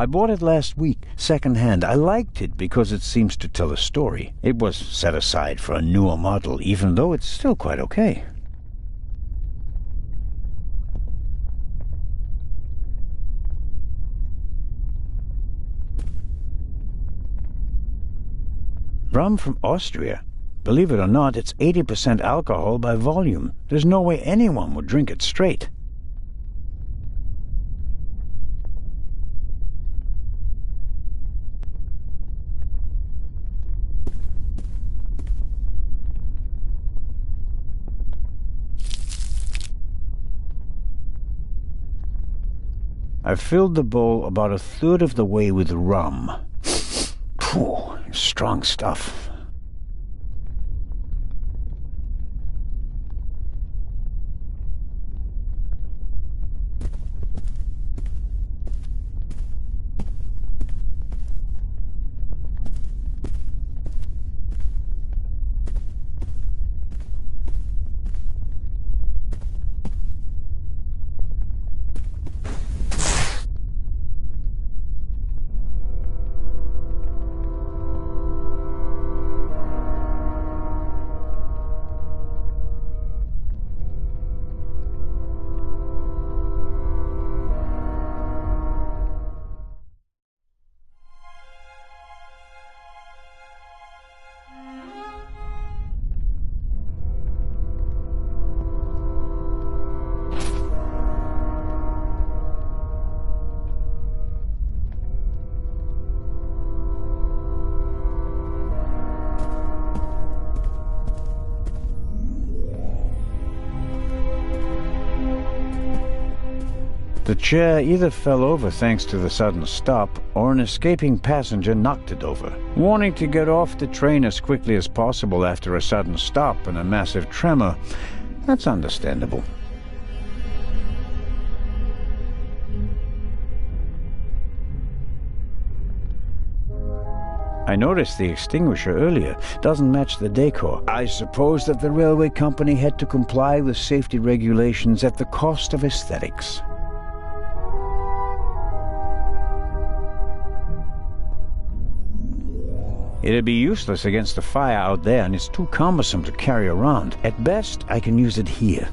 I bought it last week, second-hand. I liked it because it seems to tell a story. It was set aside for a newer model, even though it's still quite okay. Rum from Austria. Believe it or not, it's 80% alcohol by volume. There's no way anyone would drink it straight. I filled the bowl about a third of the way with rum. Phew, strong stuff. The chair either fell over thanks to the sudden stop, or an escaping passenger knocked it over. Wanting to get off the train as quickly as possible after a sudden stop and a massive tremor, that's understandable. I noticed the extinguisher earlier. Doesn't match the decor. I suppose that the railway company had to comply with safety regulations at the cost of aesthetics. It'd be useless against the fire out there, and it's too cumbersome to carry around. At best, I can use it here.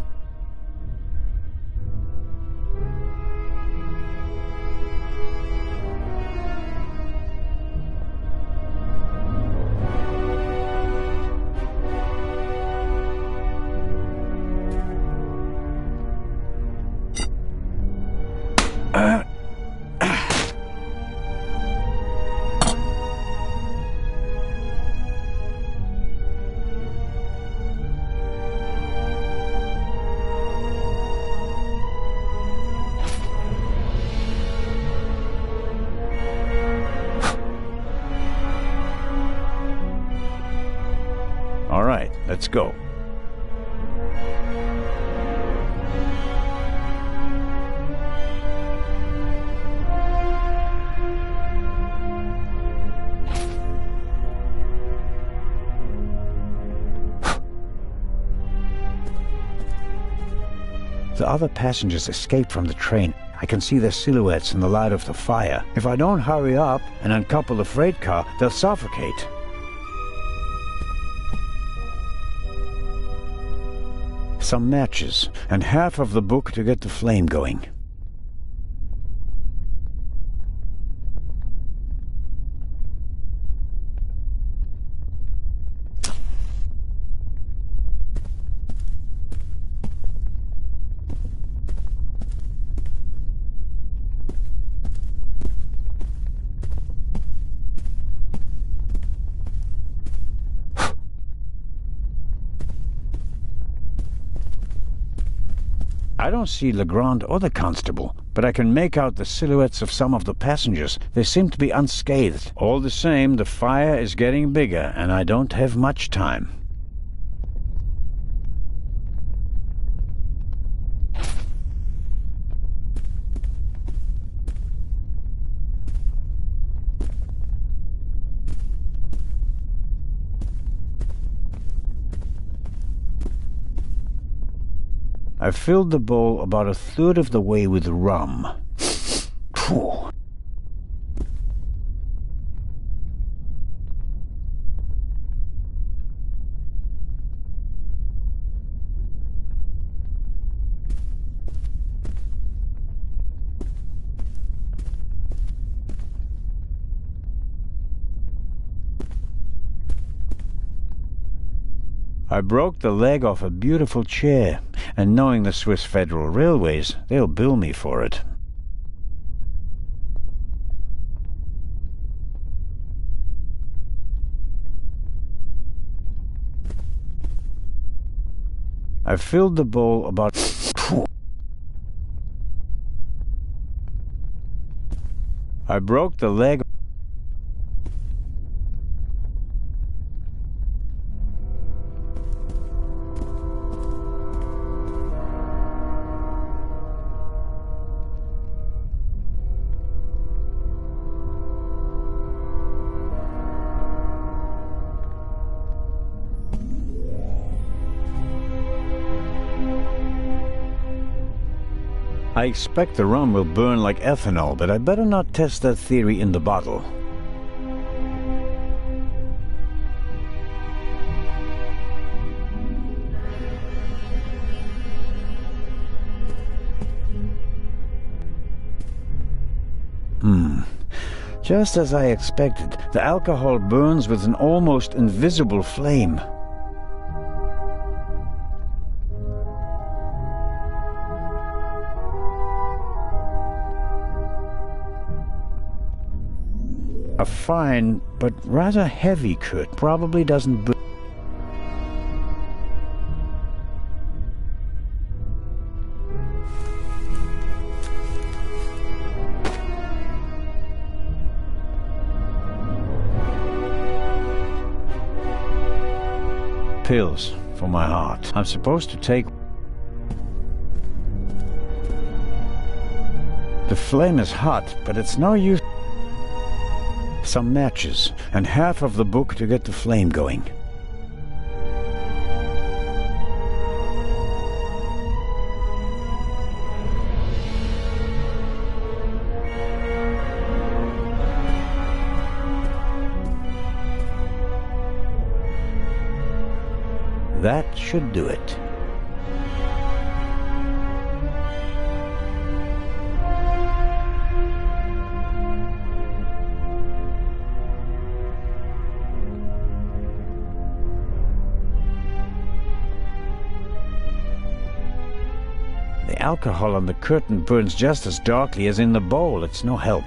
All right, let's go. The other passengers escaped from the train. I can see their silhouettes in the light of the fire. If I don't hurry up and uncouple the freight car, they'll suffocate. Some matches, and half of the book to get the flame going. I don't see Legrand or the constable, but I can make out the silhouettes of some of the passengers. They seem to be unscathed. All the same, the fire is getting bigger, and I don't have much time. I filled the bowl about a third of the way with rum. Phew. I broke the leg off a beautiful chair, and knowing the Swiss Federal Railways, they'll bill me for it. I filled the bowl about... I broke the leg... I expect the rum will burn like ethanol, but I better not test that theory in the bottle. Just as I expected, the alcohol burns with an almost invisible flame. A fine, but rather heavy curtain probably doesn't burn. Pills for my heart. I'm supposed to take... The flame is hot, but it's no use. Some matches, and half of the book to get the flame going. That should do it. The alcohol on the curtain burns just as darkly as in the bowl. It's no help.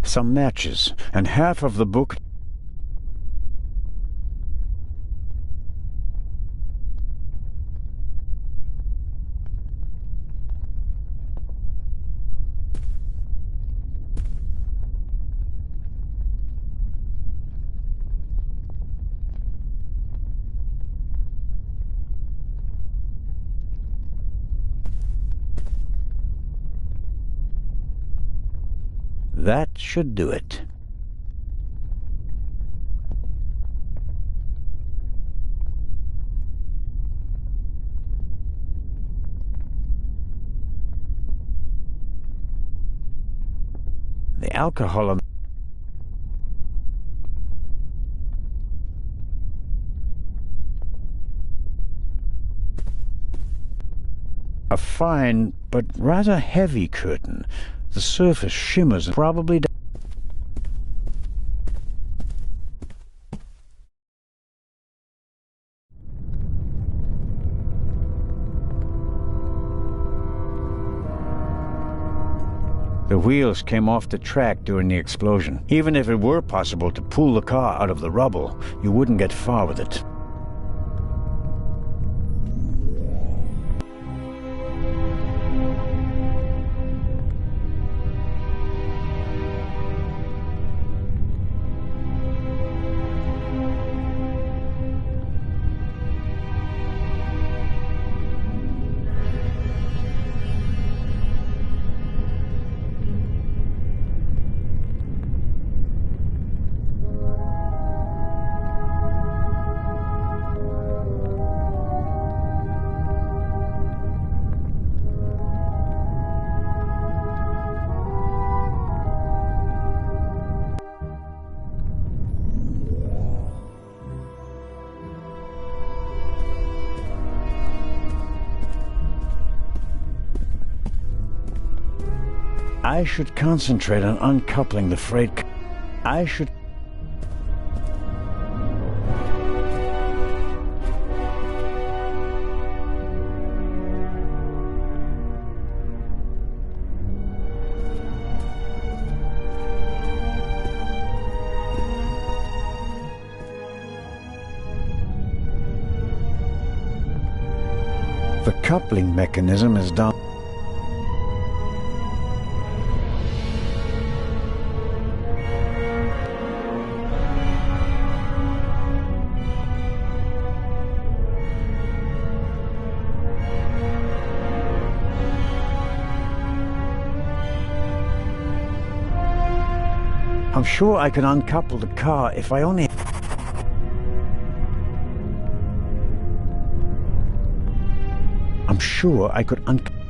Some matches, and half of the book. That should do it. The alcohol on... A fine, but rather heavy curtain. The surface shimmers and probably... The wheels came off the track during the explosion. Even if it were possible to pull the car out of the rubble, you wouldn't get far with it. I should concentrate on uncoupling the freight. I should... The coupling mechanism is done. I'm sure I could uncouple the car if I only... I'm sure I could uncouple...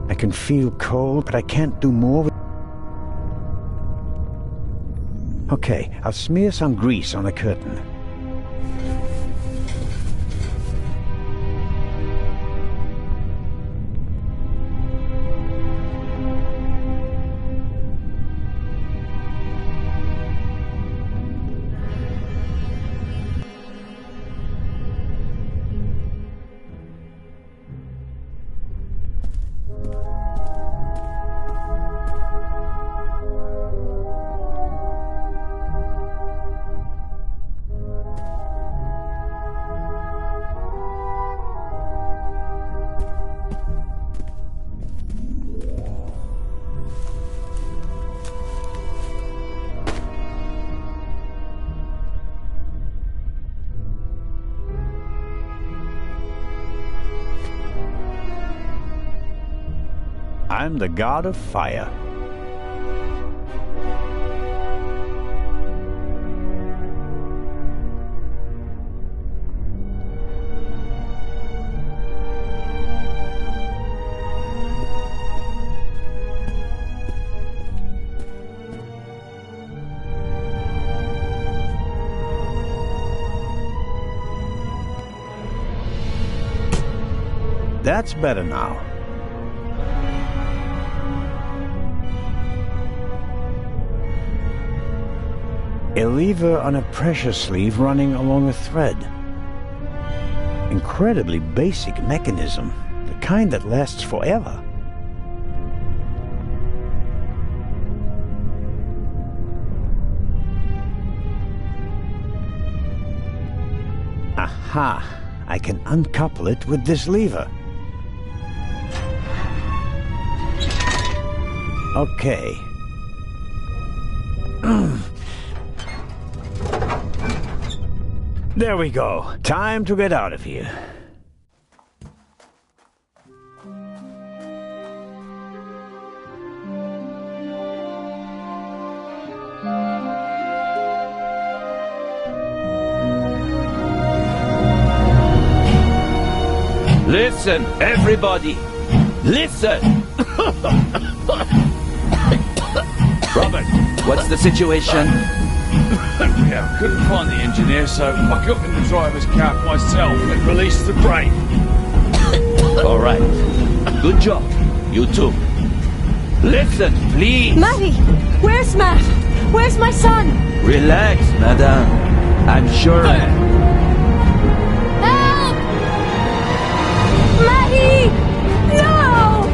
I can feel cold, but I can't do more. Okay, I'll smear some grease on the curtain. I'm the god of fire. That's better now. A lever on a pressure sleeve running along a thread. Incredibly basic mechanism, the kind that lasts forever. Aha! I can uncouple it with this lever. Okay. There we go. Time to get out of here. Listen, everybody! Listen! Robert, what's the situation? Yeah, couldn't find the engineer, so I got in the driver's cab myself and released the brake. All right. Good job. You too. Listen, please. Matty! Where's Matt? Where's my son? Relax, madame. I'm sure... Help! Matty! No!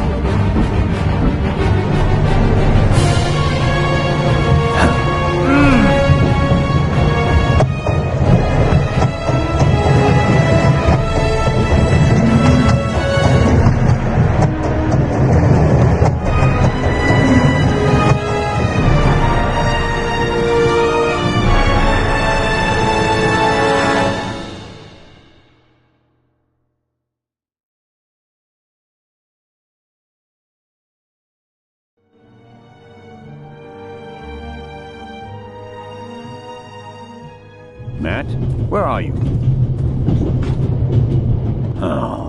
Matt, where are you? Oh.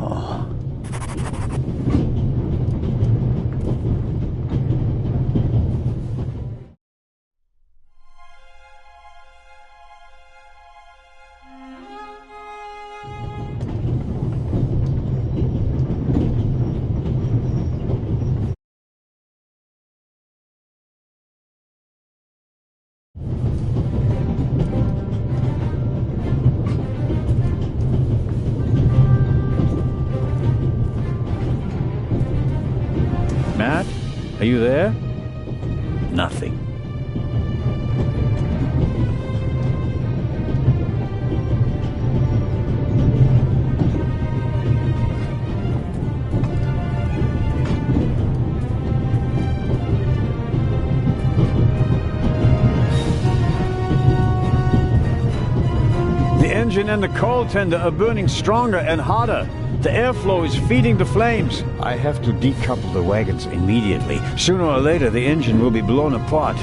Matt, are you there? Nothing. The engine and the coal tender are burning stronger and hotter. The airflow is feeding the flames. I have to decouple the wagons immediately. Sooner or later, the engine will be blown apart.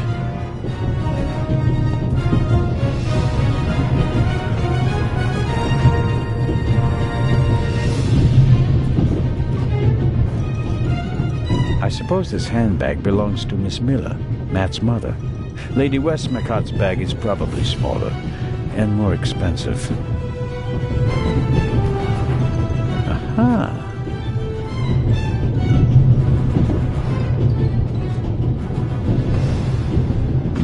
I suppose this handbag belongs to Miss Miller, Matt's mother. Lady Westmacott's bag is probably smaller and more expensive. Aha!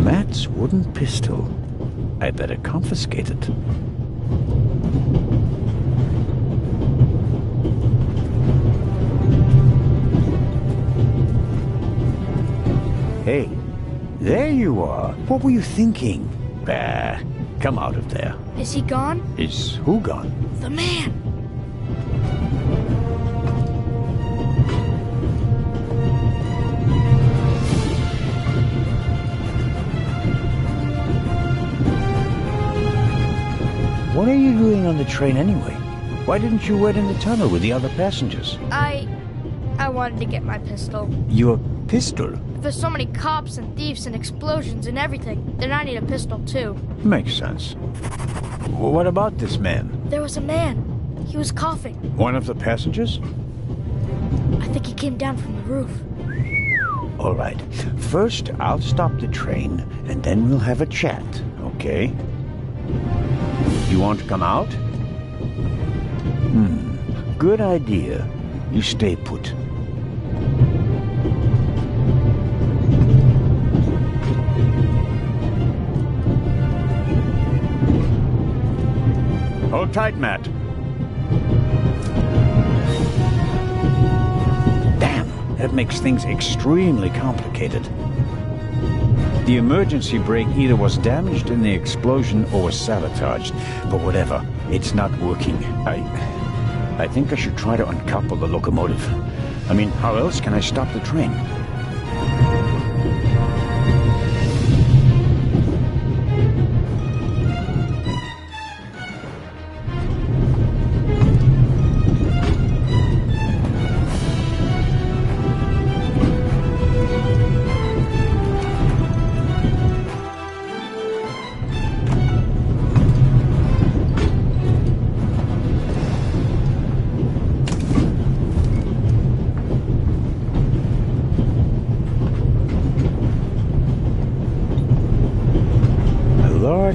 Matt's wooden pistol. I better confiscate it. Hey, there you are. What were you thinking? Bah, come out of there. Is he gone? Is who gone? The man! What are you doing on the train anyway? Why didn't you wait in the tunnel with the other passengers? I wanted to get my pistol. Your pistol? There's so many cops and thieves and explosions and everything, then I need a pistol too. Makes sense. What about this man? There was a man. He was coughing. One of the passengers? I think he came down from the roof. All right. First, I'll stop the train, and then we'll have a chat, okay? You want to come out? Good idea. You stay put. Hold tight, Matt. Damn, that makes things extremely complicated. The emergency brake either was damaged in the explosion or was sabotaged. But whatever, it's not working. I think I should try to uncouple the locomotive. I mean, how else can I stop the train?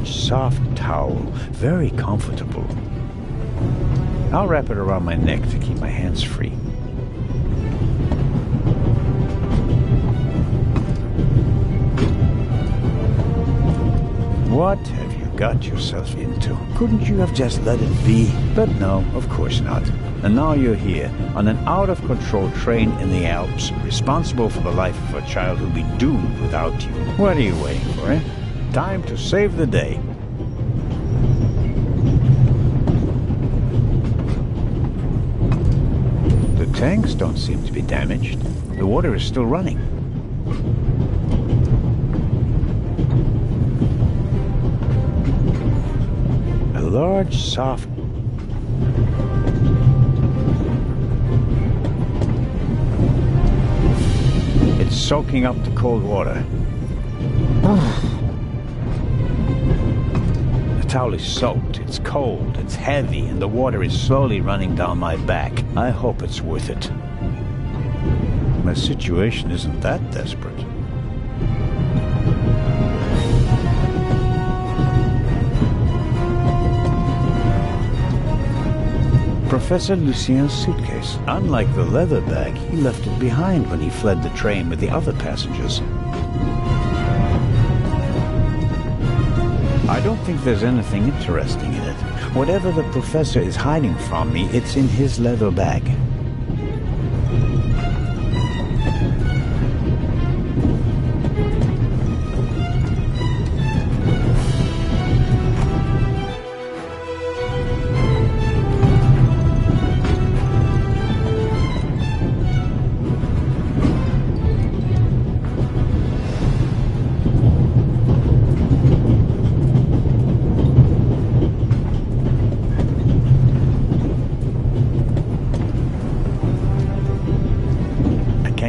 Soft towel, very comfortable. I'll wrap it around my neck to keep my hands free. What have you got yourself into? Couldn't you have just let it be? But no, of course not. And now you're here, on an out-of-control train in the Alps, responsible for the life of a child who'll be doomed without you. What are you waiting for, eh? Time to save the day. The tanks don't seem to be damaged. The water is still running. A large, soft... It's soaking up the cold water. The towel is soaked, it's cold, it's heavy, and the water is slowly running down my back. I hope it's worth it. My situation isn't that desperate. Professor Lucien's suitcase. Unlike the leather bag, he left it behind when he fled the train with the other passengers. I don't think there's anything interesting in it. Whatever the professor is hiding from me, it's in his leather bag.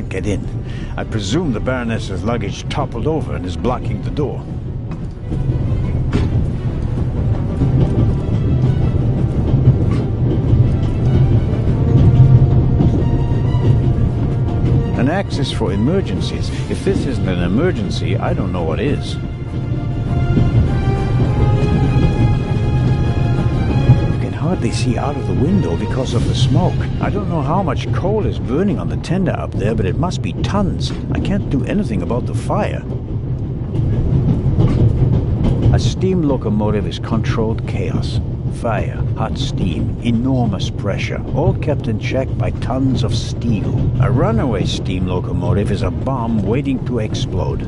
Get in. I presume the Baroness's luggage toppled over and is blocking the door. An axe is for emergencies. If this isn't an emergency, I don't know what is. Hardly see out of the window because of the smoke. I don't know how much coal is burning on the tender up there, but it must be tons. I can't do anything about the fire. A steam locomotive is controlled chaos. Fire, hot steam, enormous pressure, all kept in check by tons of steel. A runaway steam locomotive is a bomb waiting to explode.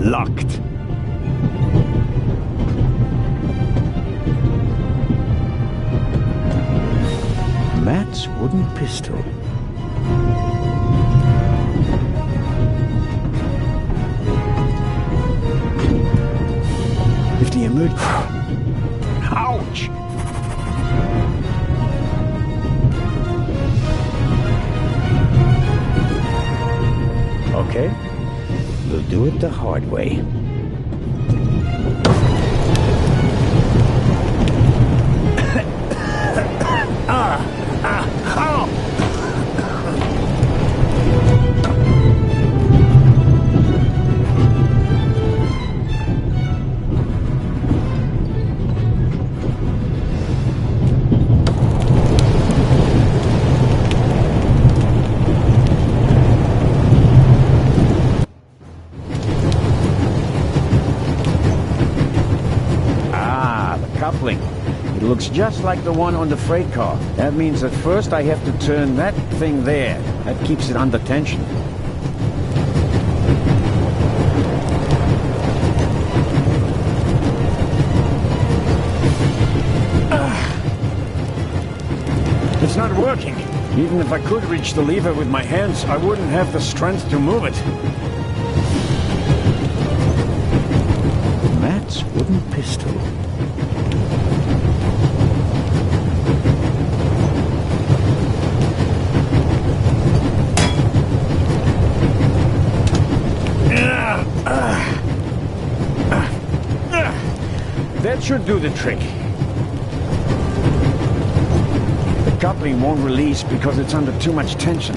Locked. Matt's wooden pistol. If the Ouch! Okay. We'll do it the hard way. coupling. It looks just like the one on the freight car. That means that first I have to turn that thing there. That keeps it under tension. It's not working. Even if I could reach the lever with my hands, I wouldn't have the strength to move it. Matt's wooden pistol. That should do the trick. The coupling won't release because it's under too much tension.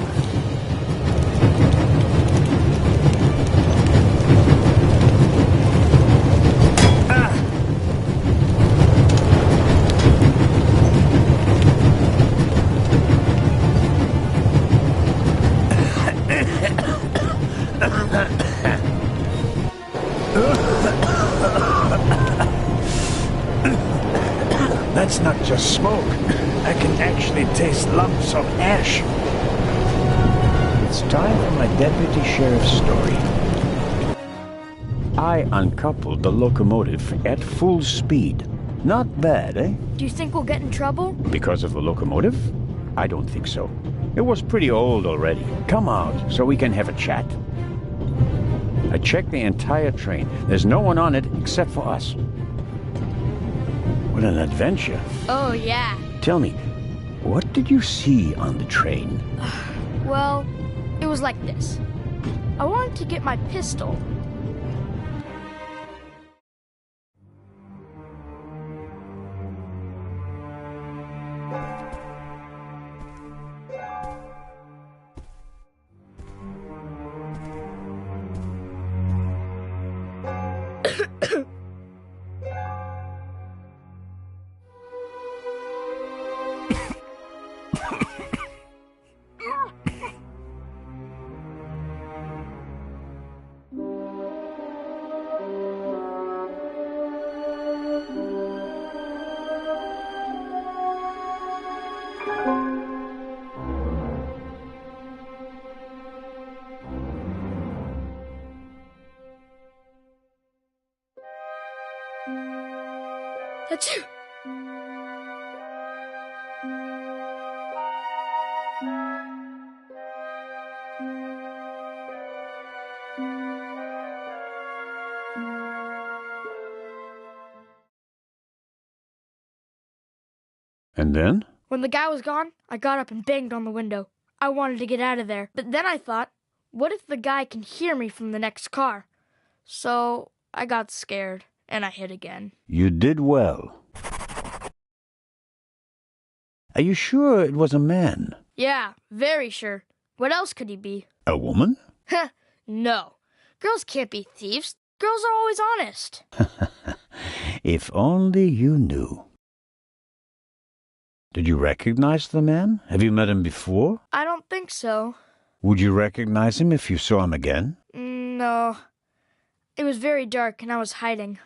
That's not just smoke. I can actually taste lumps of ash. It's time for my deputy sheriff's story. I uncoupled the locomotive at full speed. Not bad, eh? Do you think we'll get in trouble? Because of the locomotive? I don't think so. It was pretty old already. Come out so we can have a chat. I checked the entire train. There's no one on it except for us. What an adventure. Oh, yeah. Tell me, what did you see on the train? Well, it was like this. I wanted to get my pistol. Achoo! And then? When the guy was gone, I got up and banged on the window. I wanted to get out of there. But then I thought, what if the guy can hear me from the next car? So I got scared, and I hid again. You did well. Are you sure it was a man? Yeah, very sure. What else could he be? A woman? Heh, no. Girls can't be thieves. Girls are always honest. If only you knew. Did you recognize the man? Have you met him before? I don't think so. Would you recognize him if you saw him again? No. It was very dark and I was hiding.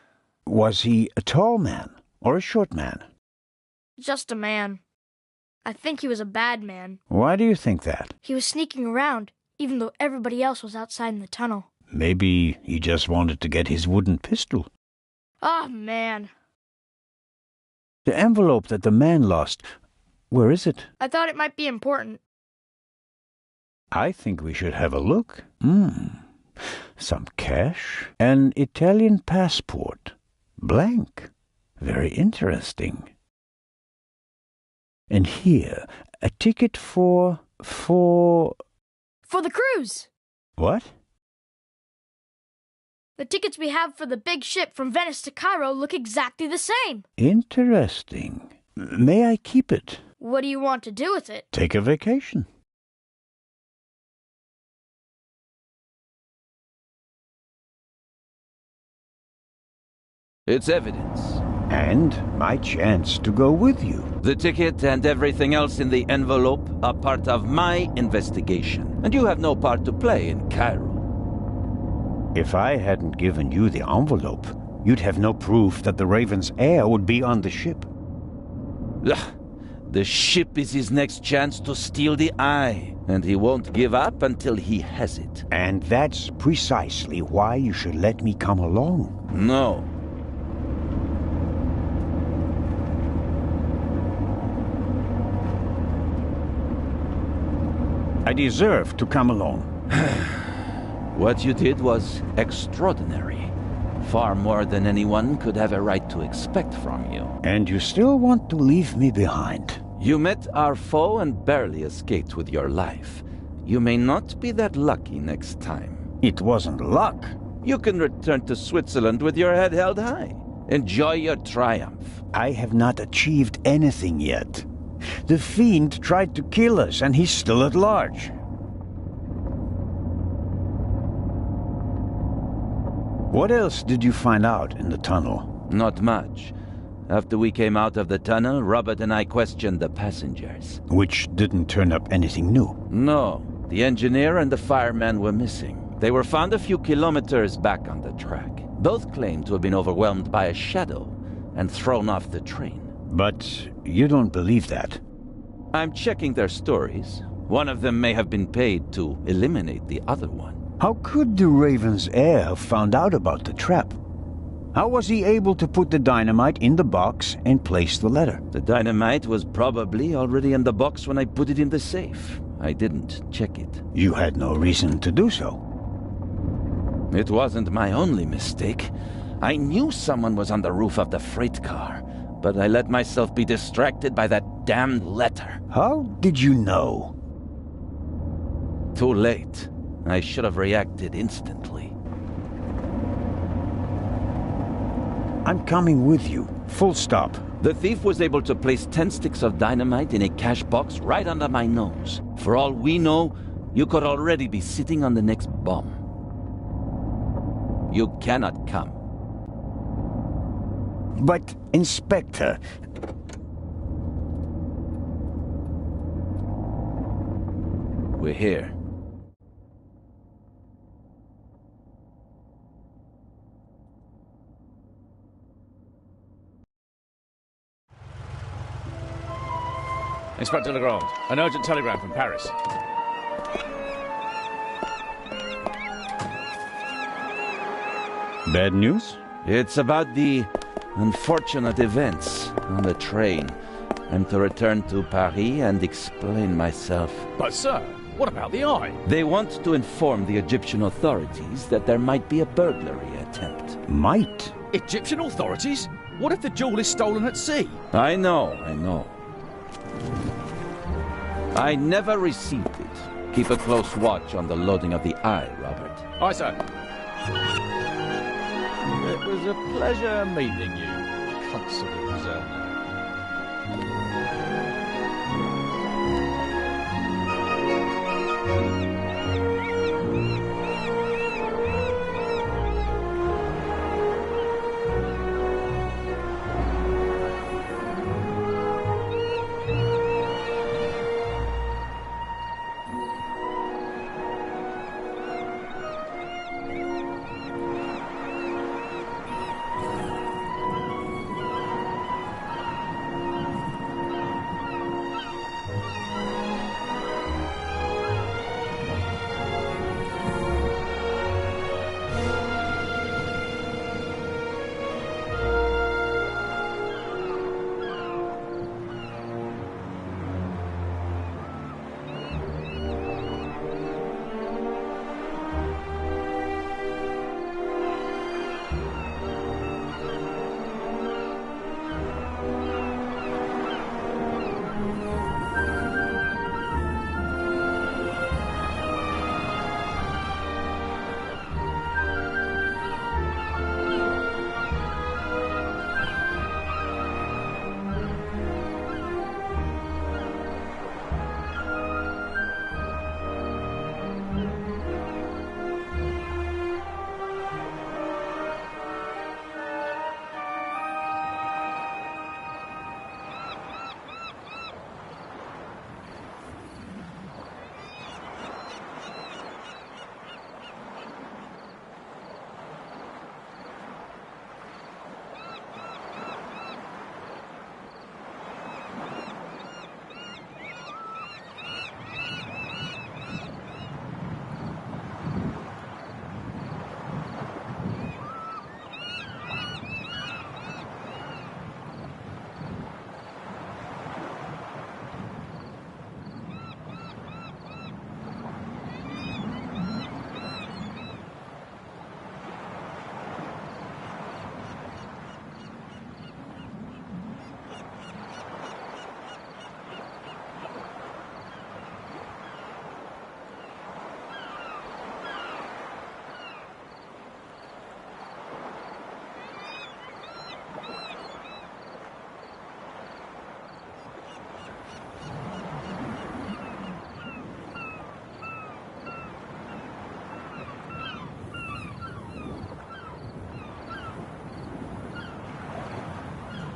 Was he a tall man or a short man? Just a man. I think he was a bad man. Why do you think that? He was sneaking around, even though everybody else was outside in the tunnel. Maybe he just wanted to get his wooden pistol. Oh, man. The envelope that the man lost, where is it? I thought it might be important. I think we should have a look. Some cash. An Italian passport. Blank. Very interesting. And here, a ticket for the cruise! What? The tickets we have for the big ship from Venice to Cairo look exactly the same. Interesting. May I keep it? What do you want to do with it? Take a vacation. It's evidence. And my chance to go with you. The ticket and everything else in the envelope are part of my investigation, and you have no part to play in Cairo. If I hadn't given you the envelope, you'd have no proof that the Raven's heir would be on the ship. Ugh. The ship is his next chance to steal the eye, and he won't give up until he has it. And that's precisely why you should let me come along. No. I deserve to come along. What you did was extraordinary. Far more than anyone could have a right to expect from you. And you still want to leave me behind? You met our foe and barely escaped with your life. You may not be that lucky next time. It wasn't luck. You can return to Switzerland with your head held high. Enjoy your triumph. I have not achieved anything yet. The Fiend tried to kill us, and he's still at large. What else did you find out in the tunnel? Not much. After we came out of the tunnel, Robert and I questioned the passengers. Which didn't turn up anything new. No. The engineer and the fireman were missing. They were found a few kilometers back on the track. Both claimed to have been overwhelmed by a shadow and thrown off the train. But you don't believe that. I'm checking their stories. One of them may have been paid to eliminate the other one. How could the Raven's heir have found out about the trap? How was he able to put the dynamite in the box and place the letter? The dynamite was probably already in the box when I put it in the safe. I didn't check it. You had no reason to do so. It wasn't my only mistake. I knew someone was on the roof of the freight car, but I let myself be distracted by that damned letter. How did you know? Too late. I should have reacted instantly. I'm coming with you. Full stop. The thief was able to place 10 sticks of dynamite in a cash box right under my nose. For all we know, you could already be sitting on the next bomb. You cannot come. But, Inspector... We're here. Inspector Legrand, an urgent telegram from Paris. Bad news? It's about the unfortunate events on the train. I'm to return to Paris and explain myself. But sir, what about the eye? They want to inform the Egyptian authorities that there might be a burglary attempt. Might? Egyptian authorities? What if the jewel is stolen at sea? I know. I never received it. Keep a close watch on the loading of the eye, Robert. Aye, sir. It was a pleasure meeting you, Constable.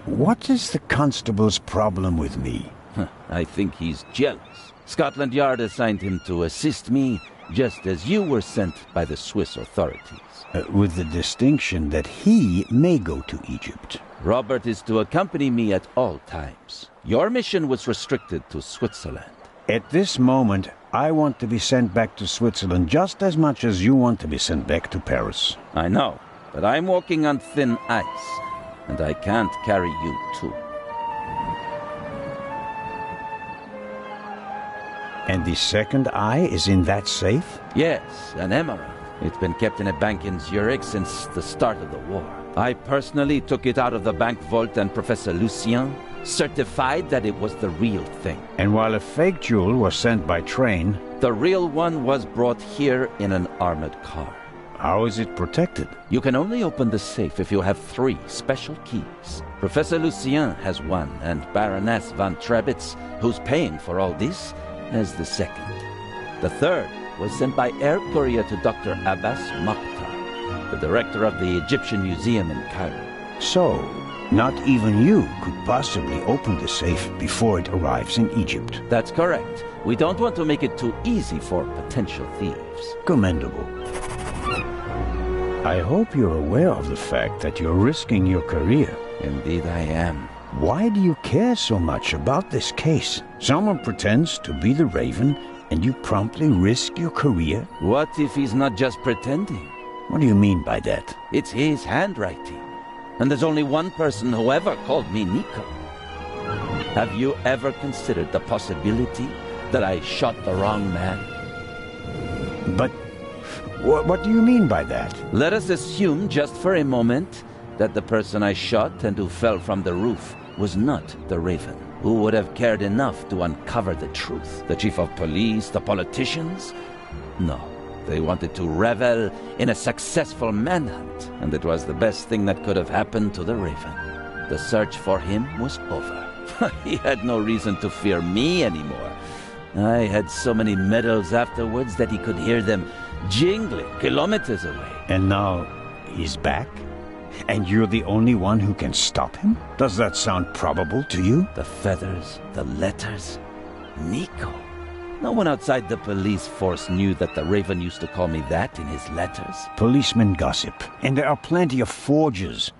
What is the constable's problem with me? I think he's jealous. Scotland Yard assigned him to assist me, just as you were sent by the Swiss authorities. With the distinction that he may go to Egypt. Robert is to accompany me at all times. Your mission was restricted to Switzerland. At this moment, I want to be sent back to Switzerland just as much as you want to be sent back to Paris. I know, but I'm walking on thin ice, and I can't carry you too. And the second eye is in that safe? Yes, an emerald. It's been kept in a bank in Zurich since the start of the war. I personally took it out of the bank vault, and Professor Lucien certified that it was the real thing. And while a fake jewel was sent by train, the real one was brought here in an armored car. How is it protected? You can only open the safe if you have 3 special keys. Professor Lucien has one, and Baroness von Trebitz, who's paying for all this, has the second. The third was sent by air courier to Dr. Abbas Mokhtar, the director of the Egyptian Museum in Cairo. So, not even you could possibly open the safe before it arrives in Egypt. That's correct. We don't want to make it too easy for potential thieves. Commendable. I hope you're aware of the fact that you're risking your career. Indeed I am. Why do you care so much about this case? Someone pretends to be the Raven, and you promptly risk your career? What if he's not just pretending? What do you mean by that? It's his handwriting. And there's only one person who ever called me Nico. Have you ever considered the possibility that I shot the wrong man? But what do you mean by that? Let us assume just for a moment that the person I shot and who fell from the roof was not the Raven. Who would have cared enough to uncover the truth? The chief of police, the politicians? No. They wanted to revel in a successful manhunt, and it was the best thing that could have happened to the Raven. The search for him was over. He had no reason to fear me anymore. I had so many medals afterwards that he could hear them jingling kilometers away. And now he's back? And you're the only one who can stop him? Does that sound probable to you? The feathers, the letters, Nico. No one outside the police force knew that the Raven used to call me that in his letters. Policemen gossip, and there are plenty of forgers.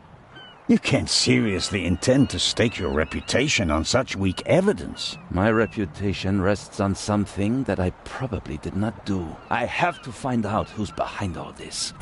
You can't seriously intend to stake your reputation on such weak evidence. My reputation rests on something that I probably did not do. I have to find out who's behind all this.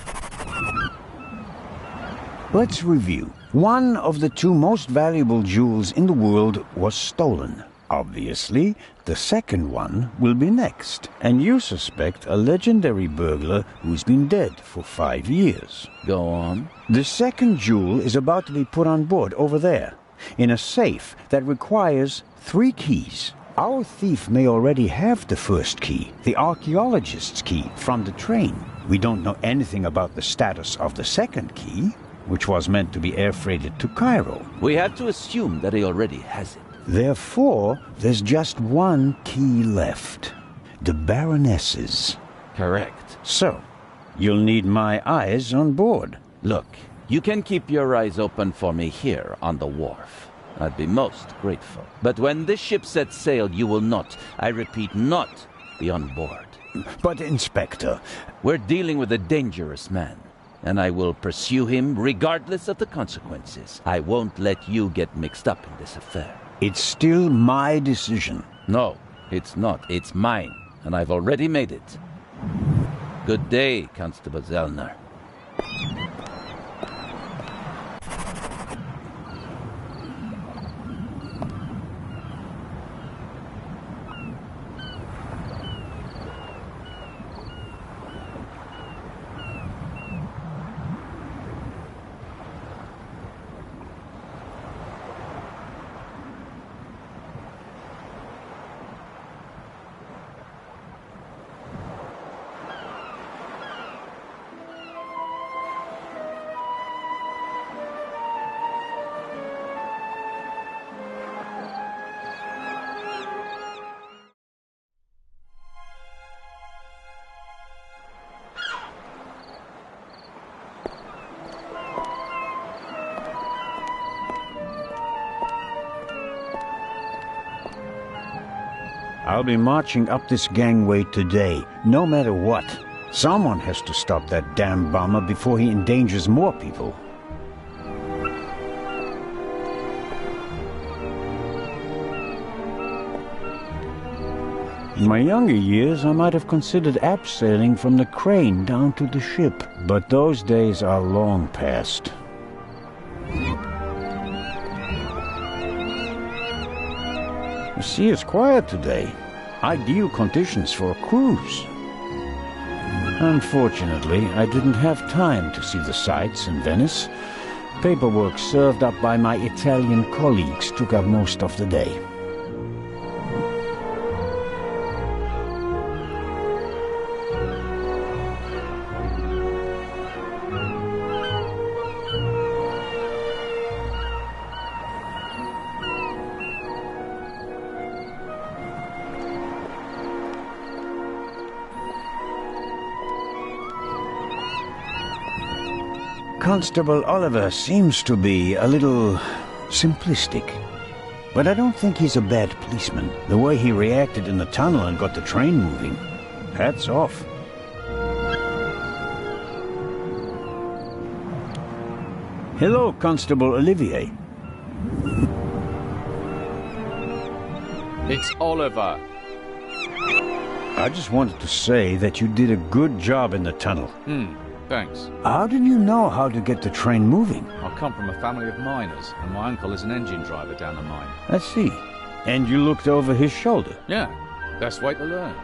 Let's review. One of the 2 most valuable jewels in the world was stolen. Obviously, the second one will be next. And you suspect a legendary burglar who's been dead for 5 years. Go on. The second jewel is about to be put on board over there, in a safe that requires 3 keys. Our thief may already have the first key, the archaeologist's key, from the train. We don't know anything about the status of the second key, which was meant to be air freighted to Cairo. We have to assume that he already has it. Therefore, there's just 1 key left. The Baroness's. Correct. So, you'll need my eyes on board. Look, you can keep your eyes open for me here on the wharf. I'd be most grateful. But when this ship sets sail, you will not, I repeat, not be on board. But, Inspector... We're dealing with a dangerous man, and I will pursue him regardless of the consequences. I won't let you get mixed up in this affair. It's still my decision. No, it's not. It's mine, and I've already made it. Good day, Constable Zellner. I'll be marching up this gangway today, no matter what. Someone has to stop that damn bomber before he endangers more people. In my younger years, I might have considered abseiling from the crane down to the ship, but those days are long past. The sea is quiet today. Ideal conditions for a cruise. Unfortunately, I didn't have time to see the sights in Venice. Paperwork served up by my Italian colleagues took up most of the day. Constable Oliver seems to be a little simplistic. But I don't think he's a bad policeman. The way he reacted in the tunnel and got the train moving. Hats off. Hello, Constable Olivier. It's Oliver. I just wanted to say that you did a good job in the tunnel. Thanks. How did you know how to get the train moving? I come from a family of miners, and my uncle is an engine driver down the mine. I see. And you looked over his shoulder? Yeah, best way to learn.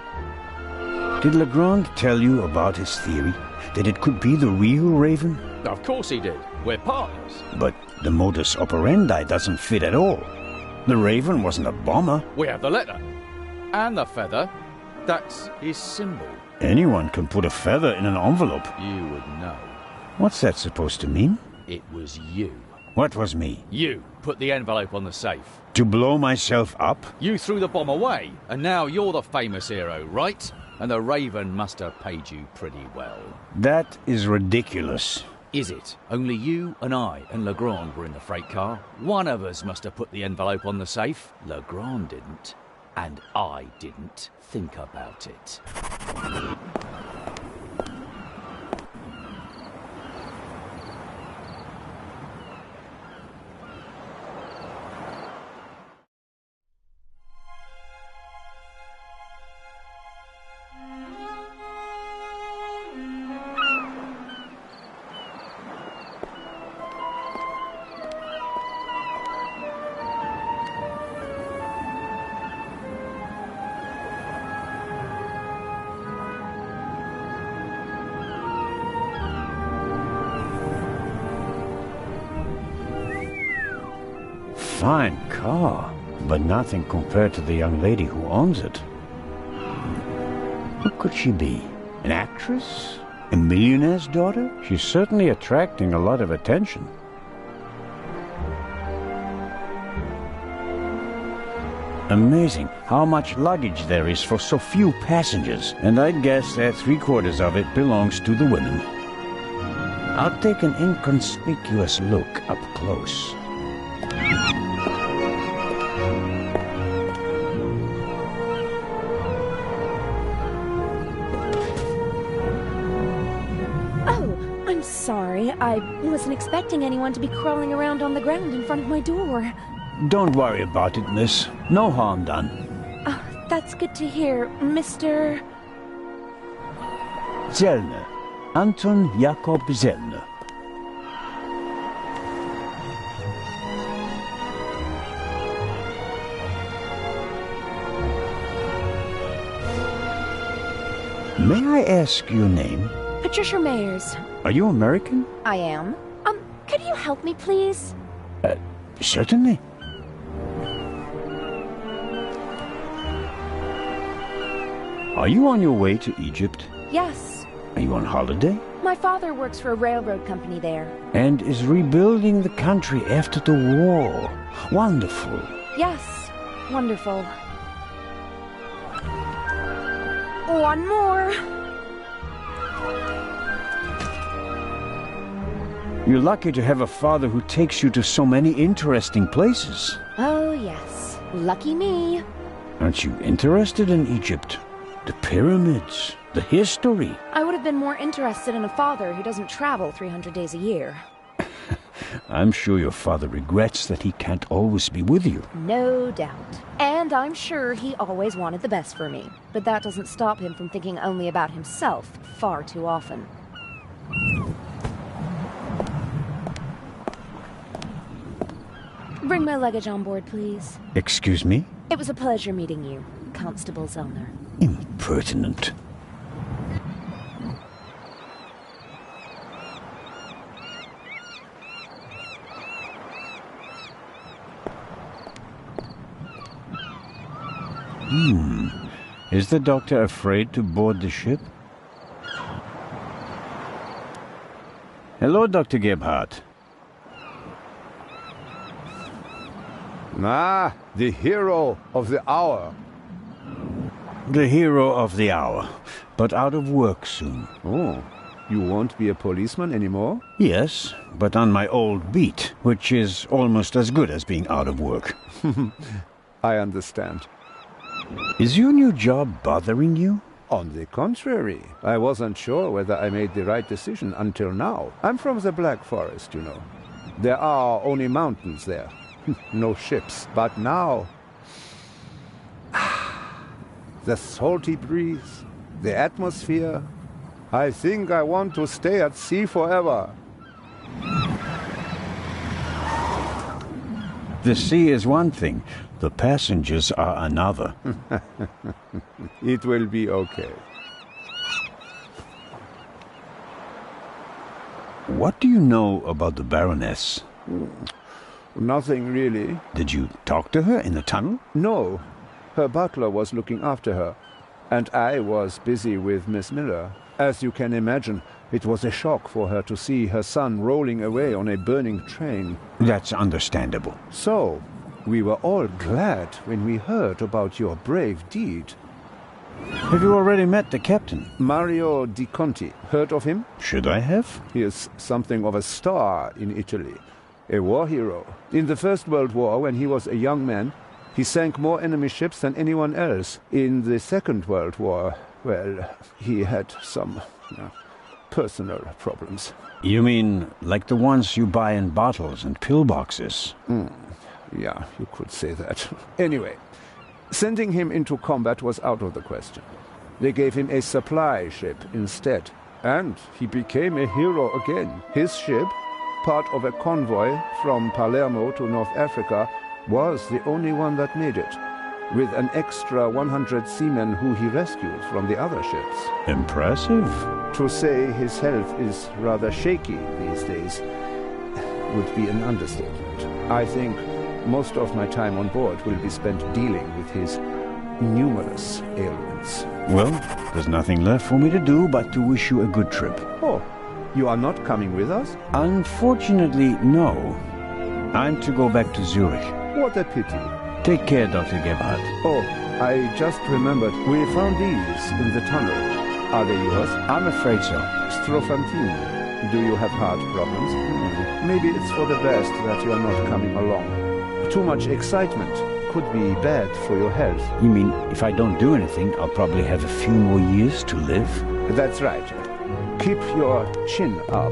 Did Legrand tell you about his theory? That it could be the real Raven? Of course he did. We're partners. But the modus operandi doesn't fit at all. The Raven wasn't a bomber. We have the letter. And the feather. That's his symbol. Anyone can put a feather in an envelope. You would know. What's that supposed to mean? It was you. What was me? You put the envelope on the safe. To blow myself up? You threw the bomb away, and now you're the famous hero, right? And the Raven must have paid you pretty well. That is ridiculous. Is it? Only you and I and Legrand were in the freight car. One of us must have put the envelope on the safe. Legrand didn't. And I didn't think about it. Fine car, but nothing compared to the young lady who owns it. Who could she be? An actress? A millionaire's daughter? She's certainly attracting a lot of attention. Amazing how much luggage there is for so few passengers, and I'd guess that 3/4 of it belongs to the women. I'll take an inconspicuous look up close. Sorry, I wasn't expecting anyone to be crawling around on the ground in front of my door. Don't worry about it, miss. No harm done. That's good to hear, Mr. Zellner. Anton Jakob Zellner. May I ask your name? Patricia Mayers. Are you American? I am. Could you help me, please? Certainly. Are you on your way to Egypt? Yes. Are you on holiday? My father works for a railroad company there. And is rebuilding the country after the war. Wonderful. Yes, wonderful. One more. You're lucky to have a father who takes you to so many interesting places. Oh, yes. Lucky me. Aren't you interested in Egypt? The pyramids, the history. I would have been more interested in a father who doesn't travel 300 days a year. I'm sure your father regrets that he can't always be with you. No doubt. And I'm sure he always wanted the best for me. But that doesn't stop him from thinking only about himself far too often. Bring my luggage on board, please. Excuse me? It was a pleasure meeting you, Constable Zellner. Impertinent. Is the doctor afraid to board the ship? Hello, Dr. Gebhardt. Ah, the hero of the hour. The hero of the hour, but out of work soon. Oh, you won't be a policeman anymore? Yes, but on my old beat, which is almost as good as being out of work. I understand. Is your new job bothering you? On the contrary, I wasn't sure whether I made the right decision until now. I'm from the Black Forest, you know. There are only mountains there. No ships. But now... the salty breeze, the atmosphere... I think I want to stay at sea forever. The sea is one thing, the passengers are another. It will be okay. What do you know about the Baroness? Nothing really. Did you talk to her in the tunnel? No. Her butler was looking after her, and I was busy with Miss Miller. As you can imagine, it was a shock for her to see her son rolling away on a burning train. That's understandable. So, we were all glad when we heard about your brave deed. Have you already met the captain? Mario Di Conti. Heard of him? Should I have? He is something of a star in Italy. A war hero. In the First World War, when he was a young man, he sank more enemy ships than anyone else. In the Second World War, well, he had some personal problems. You mean like the ones you buy in bottles and pillboxes? Yeah, you could say that. Anyway, sending him into combat was out of the question. They gave him a supply ship instead. And he became a hero again. His ship, part of a convoy from Palermo to North Africa, was the only one that made it, with an extra 100 seamen who he rescued from the other ships. Impressive. To say his health is rather shaky these days would be an understatement. I think most of my time on board will be spent dealing with his numerous ailments. Well, there's nothing left for me to do but to wish you a good trip. Oh, you are not coming with us? Unfortunately, no. I'm to go back to Zurich. What a pity. Take care, Dr. Gebhardt. Oh, I just remembered. We found these in the tunnel. Are they yours? I'm afraid so. Strofantini. Do you have heart problems? Maybe it's for the best that you are not coming along. Too much excitement could be bad for your health. You mean if I don't do anything, I'll probably have a few more years to live? That's right. Keep your chin up.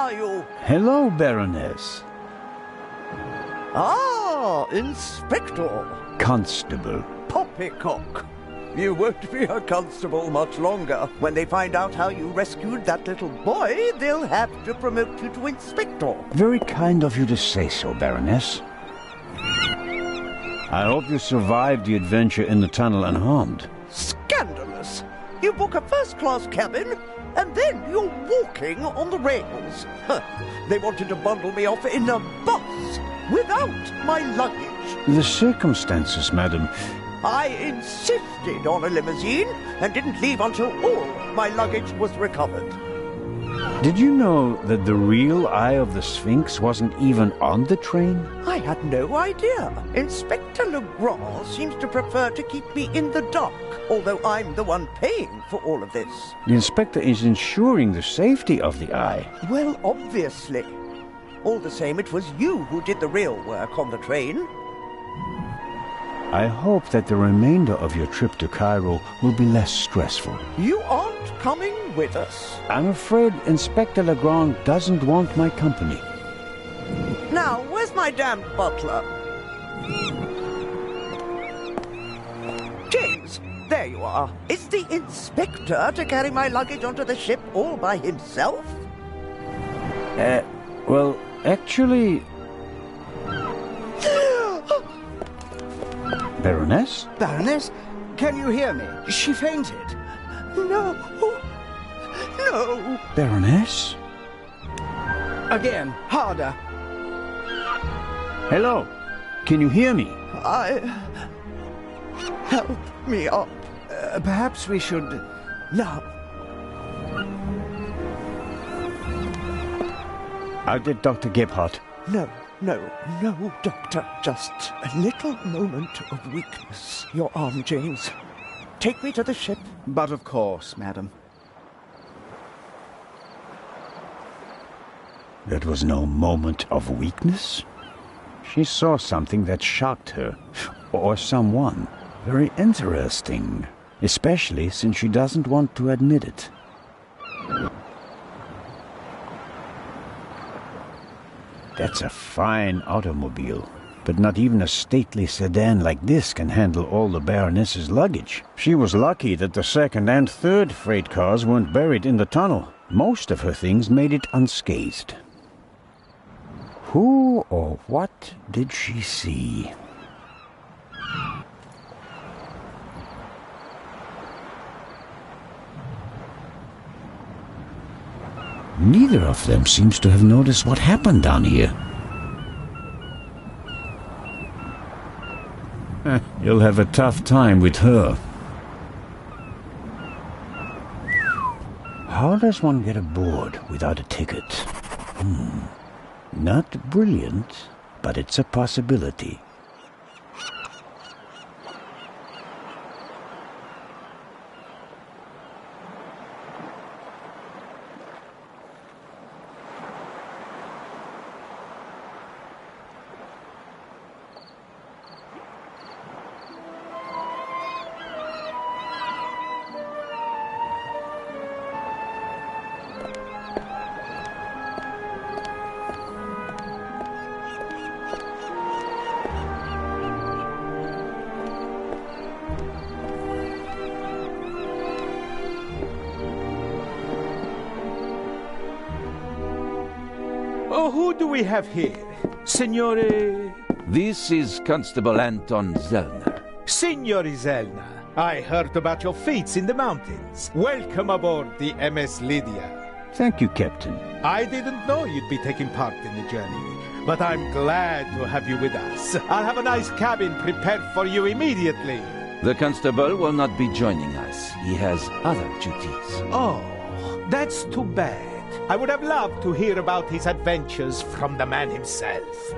are you? Hello, Baroness. Ah, Inspector. Constable. Poppycock. You won't be a constable much longer. When they find out how you rescued that little boy, they'll have to promote you to Inspector. Very kind of you to say so, Baroness. I hope you survived the adventure in the tunnel unharmed. Scandalous. You book a first-class cabin, and then you're walking on the rails. Huh. They wanted to bundle me off in a bus without my luggage. The circumstances, madam. I insisted on a limousine and didn't leave until all my luggage was recovered. Did you know that the real Eye of the Sphinx wasn't even on the train? I had no idea. Inspector Legrand seems to prefer to keep me in the dark, although I'm the one paying for all of this. The inspector is ensuring the safety of the Eye. Well, obviously. All the same, it was you who did the real work on the train. I hope that the remainder of your trip to Cairo will be less stressful. You aren't coming with us. I'm afraid Inspector Legrand doesn't want my company. Now, where's my damned butler? James, there you are. Is the inspector to carry my luggage onto the ship all by himself? Well, actually... Baroness? Baroness, can you hear me? She fainted. No. No. Baroness? Again, harder. Hello? Can you hear me? Help me up. Perhaps we should... Now. I'll get Dr. Gebhardt. No, Doctor. Just a little moment of weakness. Your arm, James. Take me to the ship. But of course, madam. That was no moment of weakness. She saw something that shocked her. Or someone. Very interesting. Especially since she doesn't want to admit it. That's a fine automobile. But not even a stately sedan like this can handle all the Baroness's luggage. She was lucky that the second and third freight cars weren't buried in the tunnel. Most of her things made it unscathed. Who or what did she see? Neither of them seems to have noticed what happened down here. You'll have a tough time with her. How does one get aboard without a ticket? Not brilliant, but it's a possibility. Oh, who do we have here? Signore... This is Constable Anton Zellner. Signore Zellner, I heard about your feats in the mountains. Welcome aboard the MS Lydia. Thank you, Captain. I didn't know you'd be taking part in the journey, but I'm glad to have you with us. I'll have a nice cabin prepared for you immediately. The constable will not be joining us. He has other duties. Oh, that's too bad. I would have loved to hear about his adventures from the man himself.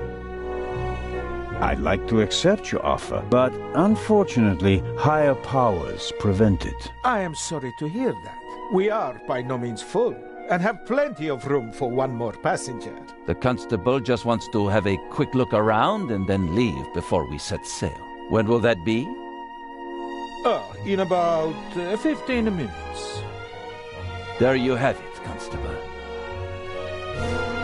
I'd like to accept your offer, but unfortunately, higher powers prevent it. I am sorry to hear that. We are by no means full, and have plenty of room for one more passenger. The constable just wants to have a quick look around and then leave before we set sail. When will that be? Oh, in about 15 minutes. There you have it, Constable.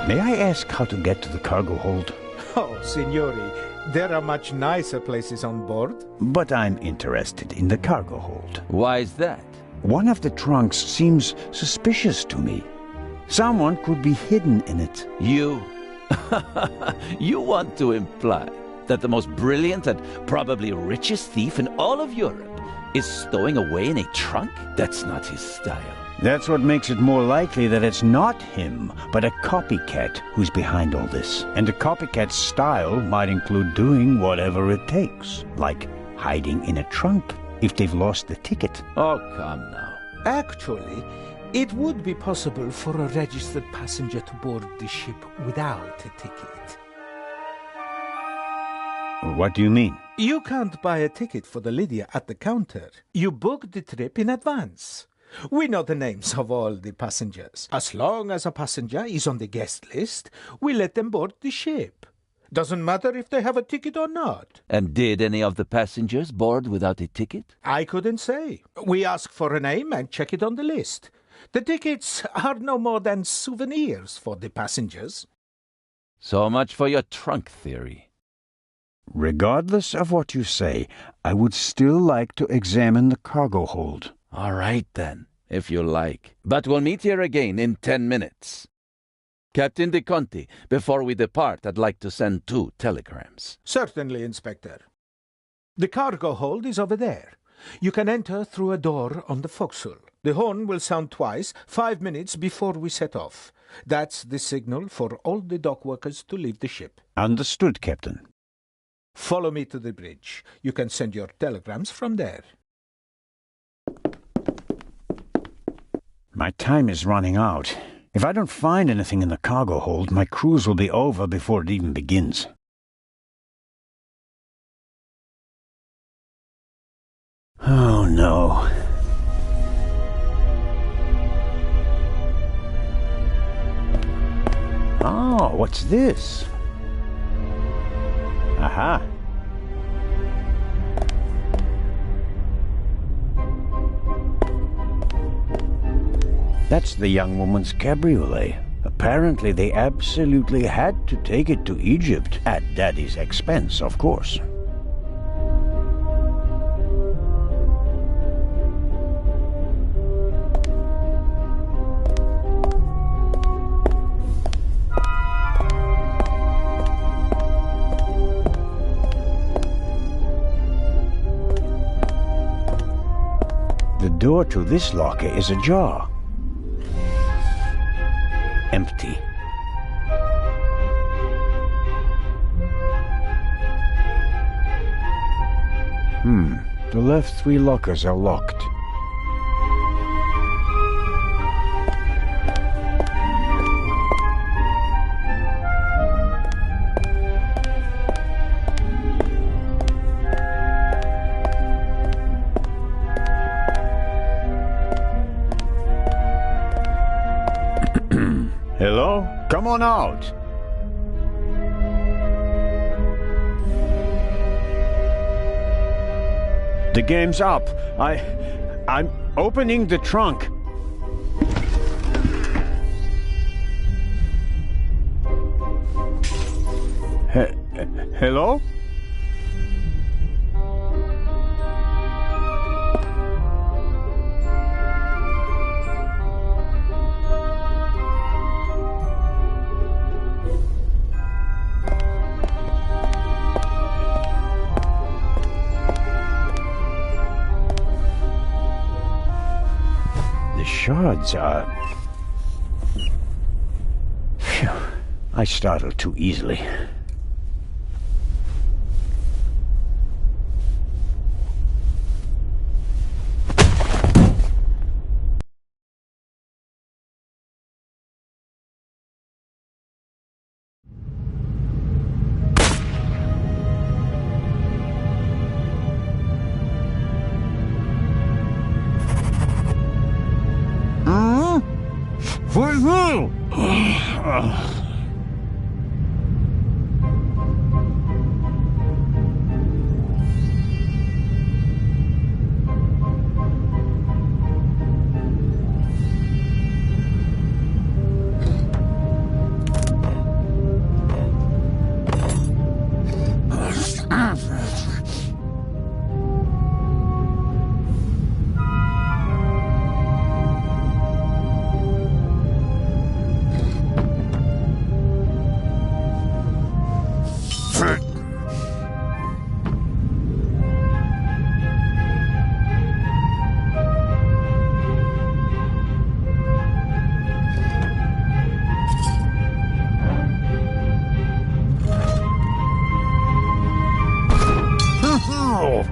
May I ask how to get to the cargo hold? Oh, signori, there are much nicer places on board. But I'm interested in the cargo hold. Why is that? One of the trunks seems suspicious to me. Someone could be hidden in it. You... You want to imply that the most brilliant and probably richest thief in all of Europe is stowing away in a trunk? That's not his style. That's what makes it more likely that it's not him, but a copycat who's behind all this. And a copycat's style might include doing whatever it takes, like hiding in a trunk if they've lost the ticket. Oh, come now. Actually, it would be possible for a registered passenger to board the ship without a ticket. What do you mean? You can't buy a ticket for the Lydia at the counter. You book the trip in advance. We know the names of all the passengers. As long as a passenger is on the guest list, we let them board the ship. Doesn't matter if they have a ticket or not. And did any of the passengers board without a ticket? I couldn't say. We ask for a name and check it on the list. The tickets are no more than souvenirs for the passengers. So much for your trunk theory. Regardless of what you say, I would still like to examine the cargo hold. All right, then, if you like. But we'll meet here again in 10 minutes. Captain De Conti, before we depart, I'd like to send 2 telegrams. Certainly, Inspector. The cargo hold is over there. You can enter through a door on the forecastle. The horn will sound twice, 5 minutes before we set off. That's the signal for all the dock workers to leave the ship. Understood, Captain. Follow me to the bridge. You can send your telegrams from there. My time is running out. If I don't find anything in the cargo hold, my cruise will be over before it even begins. Oh, no. Oh, what's this? Aha. That's the young woman's cabriolet. Apparently they absolutely had to take it to Egypt, at Daddy's expense, of course. The door to this locker is ajar. Empty. The left 3 lockers are locked. Hello? Come on out! The game's up. I'm opening the trunk. Hello? Shards are... Phew. I startled too easily. For you! Oh.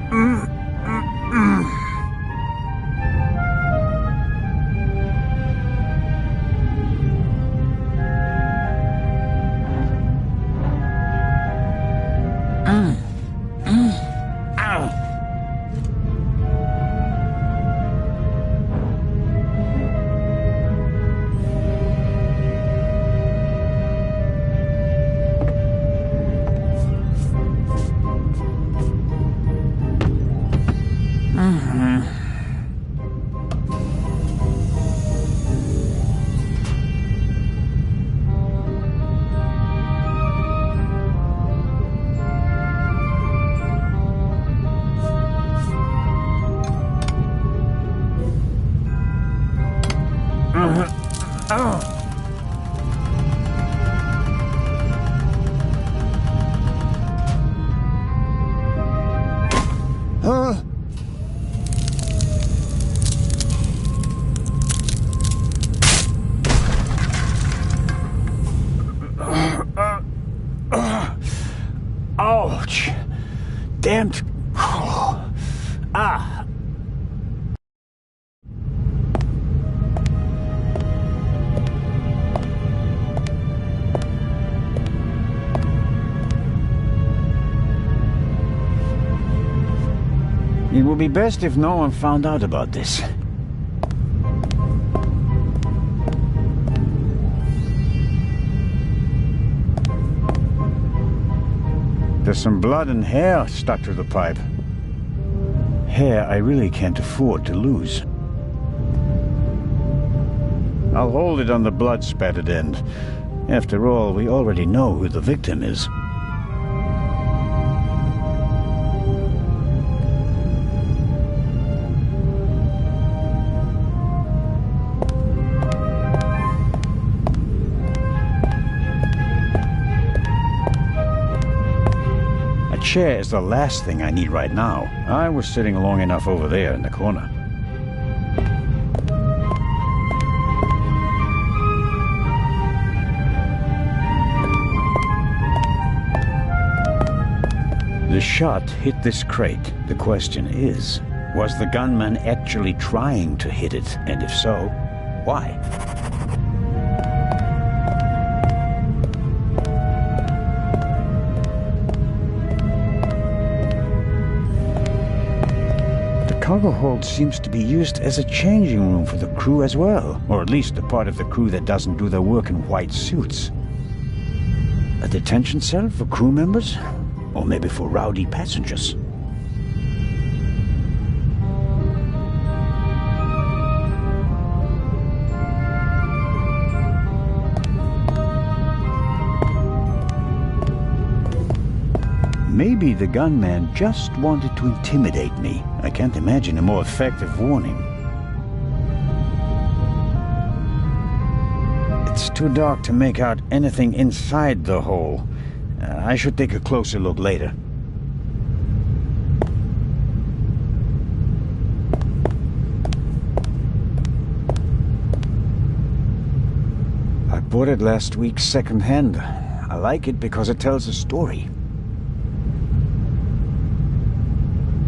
Ouch! Damned. Ah! It would be best if no one found out about this. There's some blood and hair stuck to the pipe. Hair I really can't afford to lose. I'll hold it on the blood-spattered end. After all, we already know who the victim is. A chair is the last thing I need right now. I was sitting long enough over there in the corner. The shot hit this crate. The question is, was the gunman actually trying to hit it? And if so, why? The cargo hold seems to be used as a changing room for the crew as well, or at least the part of the crew that doesn't do their work in white suits. A detention cell for crew members? Or maybe for rowdy passengers. Maybe the gunman just wanted to intimidate me. I can't imagine a more effective warning. It's too dark to make out anything inside the hole. I should take a closer look later. I bought it last week second-hand. I like it because it tells a story.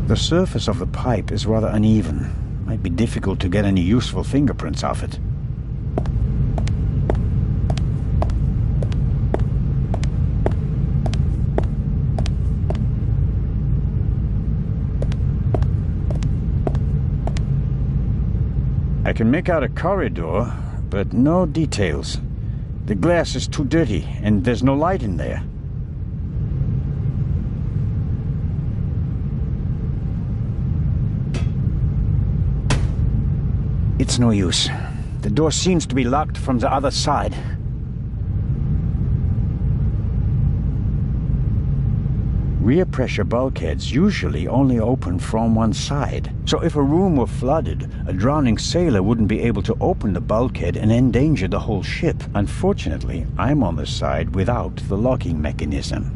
The surface of the pipe is rather uneven. Might be difficult to get any useful fingerprints off it. I can make out a corridor, but no details. The glass is too dirty, and there's no light in there. It's no use. The door seems to be locked from the other side. Rear pressure bulkheads usually only open from one side. So if a room were flooded, a drowning sailor wouldn't be able to open the bulkhead and endanger the whole ship. Unfortunately, I'm on the side without the locking mechanism.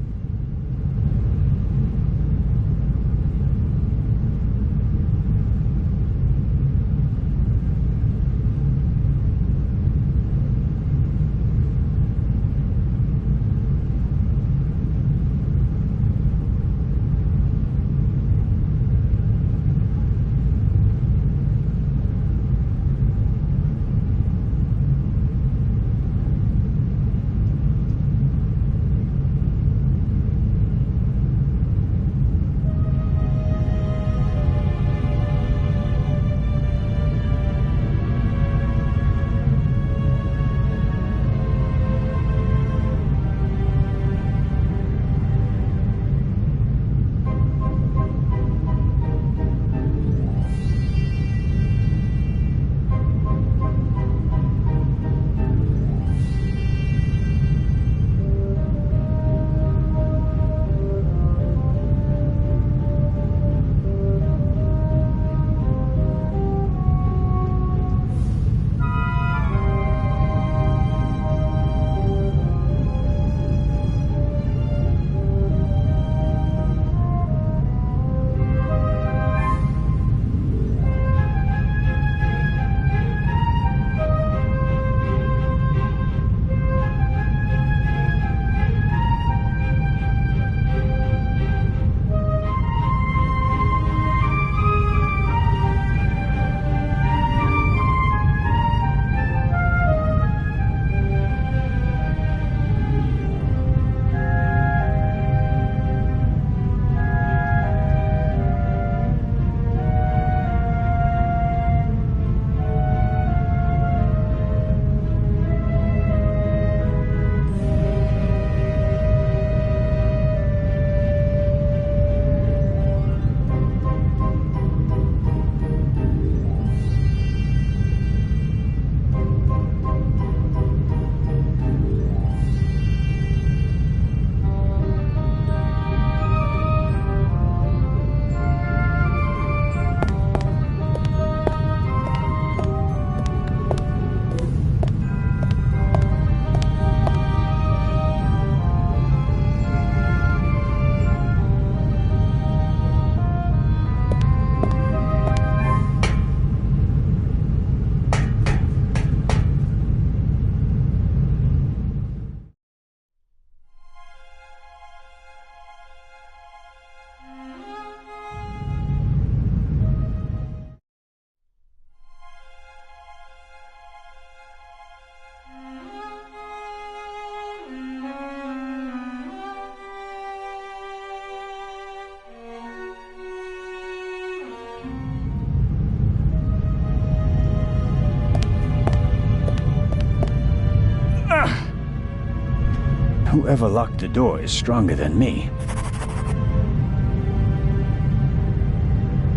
Whoever locked the door is stronger than me.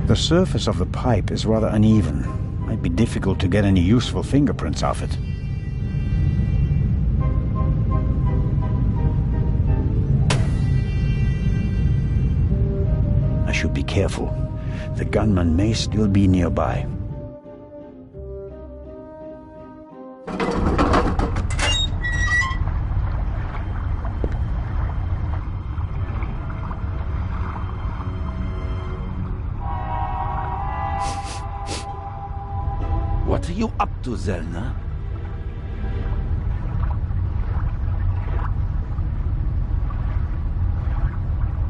The surface of the pipe is rather uneven. Might be difficult to get any useful fingerprints off it. I should be careful. The gunman may still be nearby. What are you up to, Zelna?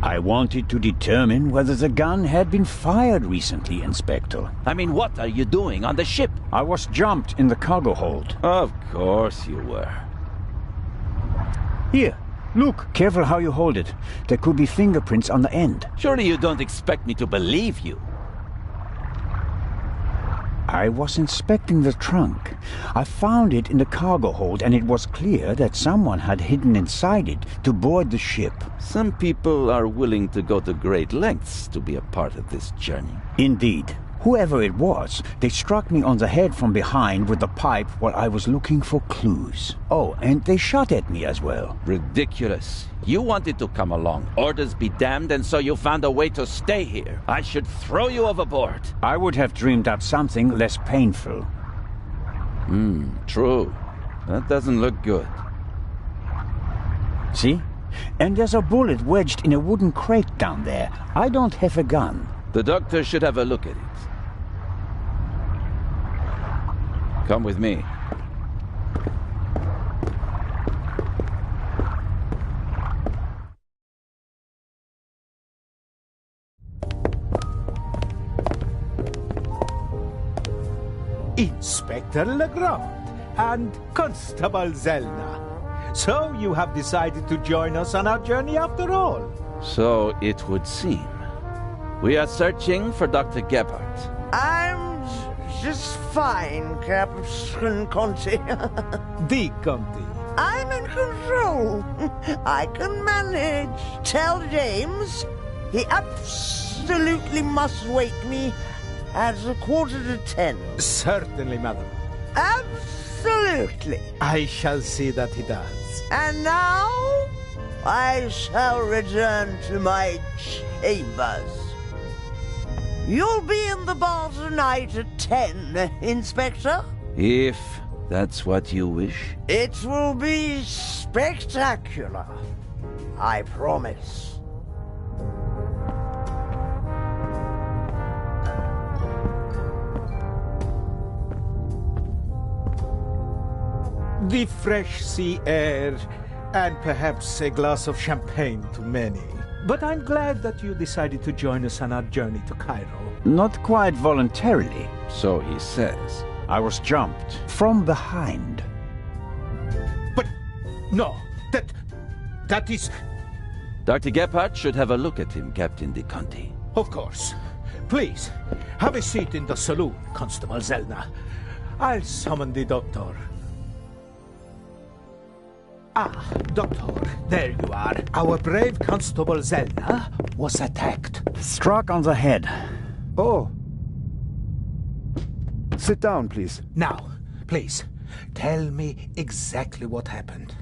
I wanted to determine whether the gun had been fired recently, Inspector. I mean, what are you doing on the ship? I was jumped in the cargo hold. Of course you were. Here, look. Careful how you hold it. There could be fingerprints on the end. Surely you don't expect me to believe you. I was inspecting the trunk. I found it in the cargo hold, and it was clear that someone had hidden inside it to board the ship. Some people are willing to go to great lengths to be a part of this journey. Indeed. Whoever it was, they struck me on the head from behind with the pipe while I was looking for clues. Oh, and they shot at me as well. Ridiculous. You wanted to come along. Orders be damned, and so you found a way to stay here. I should throw you overboard. I would have dreamed up something less painful. True. That doesn't look good. See? And there's a bullet wedged in a wooden crate down there. I don't have a gun. The doctor should have a look at it. Come with me. Inspector Legrand and Constable Zelna. So you have decided to join us on our journey after all? So it would seem. We are searching for Dr. Gebhardt. I'm just fine, Captain Conti. The Conti. I'm in control. I can manage. Tell James he absolutely must wake me at 9:45. Certainly, madam. Absolutely. I shall see that he does. And now I shall return to my chambers. You'll be in the bar tonight at 10, Inspector. If that's what you wish. It will be spectacular. I promise. The fresh sea air, and perhaps a glass of champagne to many. But I'm glad that you decided to join us on our journey to Cairo. Not quite voluntarily. So he says. I was jumped from behind. But no, that is... Dr. Gebhardt should have a look at him, Captain De Conti. Of course. Please, have a seat in the saloon, Constable Zelna. I'll summon the doctor. Ah, Doctor, there you are. Our brave Constable Zelna was attacked. Struck on the head. Oh. Sit down, please. Now, please, tell me exactly what happened.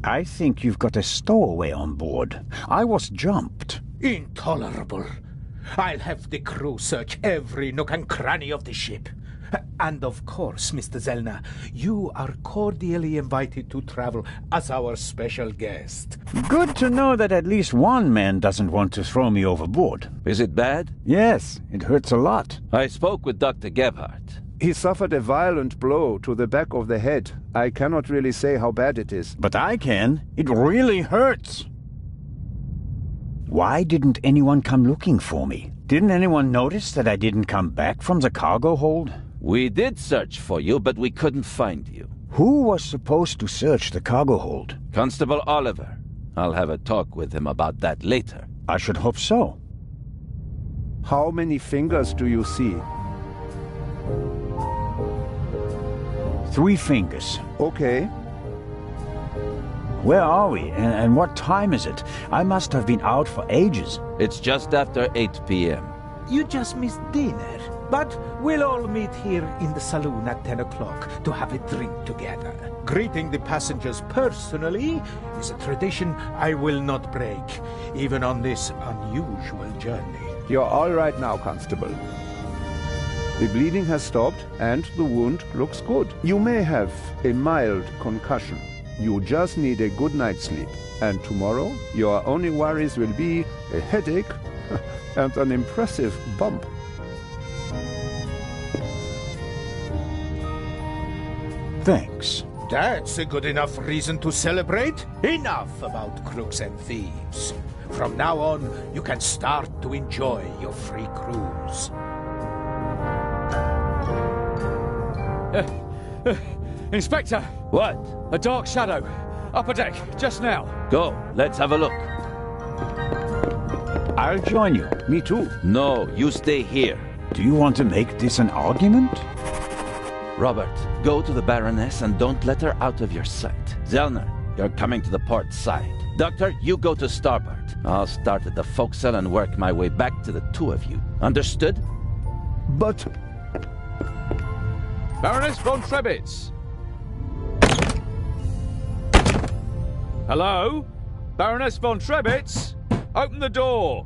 I think you've got a stowaway on board. I was jumped. Intolerable. I'll have the crew search every nook and cranny of the ship. And of course, Mr. Zellner, you are cordially invited to travel as our special guest. Good to know that at least one man doesn't want to throw me overboard. Is it bad? Yes, it hurts a lot. I spoke with Dr. Gebhardt. He suffered a violent blow to the back of the head. I cannot really say how bad it is. But I can. It really hurts. Why didn't anyone come looking for me? Didn't anyone notice that I didn't come back from the cargo hold? We did search for you, but we couldn't find you. Who was supposed to search the cargo hold? Constable Oliver. I'll have a talk with him about that later. I should hope so. How many fingers do you see? 3 fingers. Okay. Where are we, and what time is it? I must have been out for ages. It's just after 8 p.m. You just missed dinner, but we'll all meet here in the saloon at 10 o'clock to have a drink together. Greeting the passengers personally is a tradition I will not break, even on this unusual journey. You're all right now, Constable. The bleeding has stopped, and the wound looks good. You may have a mild concussion. You just need a good night's sleep. And tomorrow, your only worries will be a headache and an impressive bump. Thanks. That's a good enough reason to celebrate. Enough about crooks and thieves. From now on, you can start to enjoy your free cruise. Inspector! What? A dark shadow. Upper deck, just now. Go, let's have a look. I'll join you. Me too. No, you stay here. Do you want to make this an argument? Robert, go to the Baroness and don't let her out of your sight. Zellner, you're coming to the port side. Doctor, you go to starboard. I'll start at the forecastle and work my way back to the 2 of you. Understood? But... Baroness von Trebitz! Hello? Baroness von Trebitz? Open the door!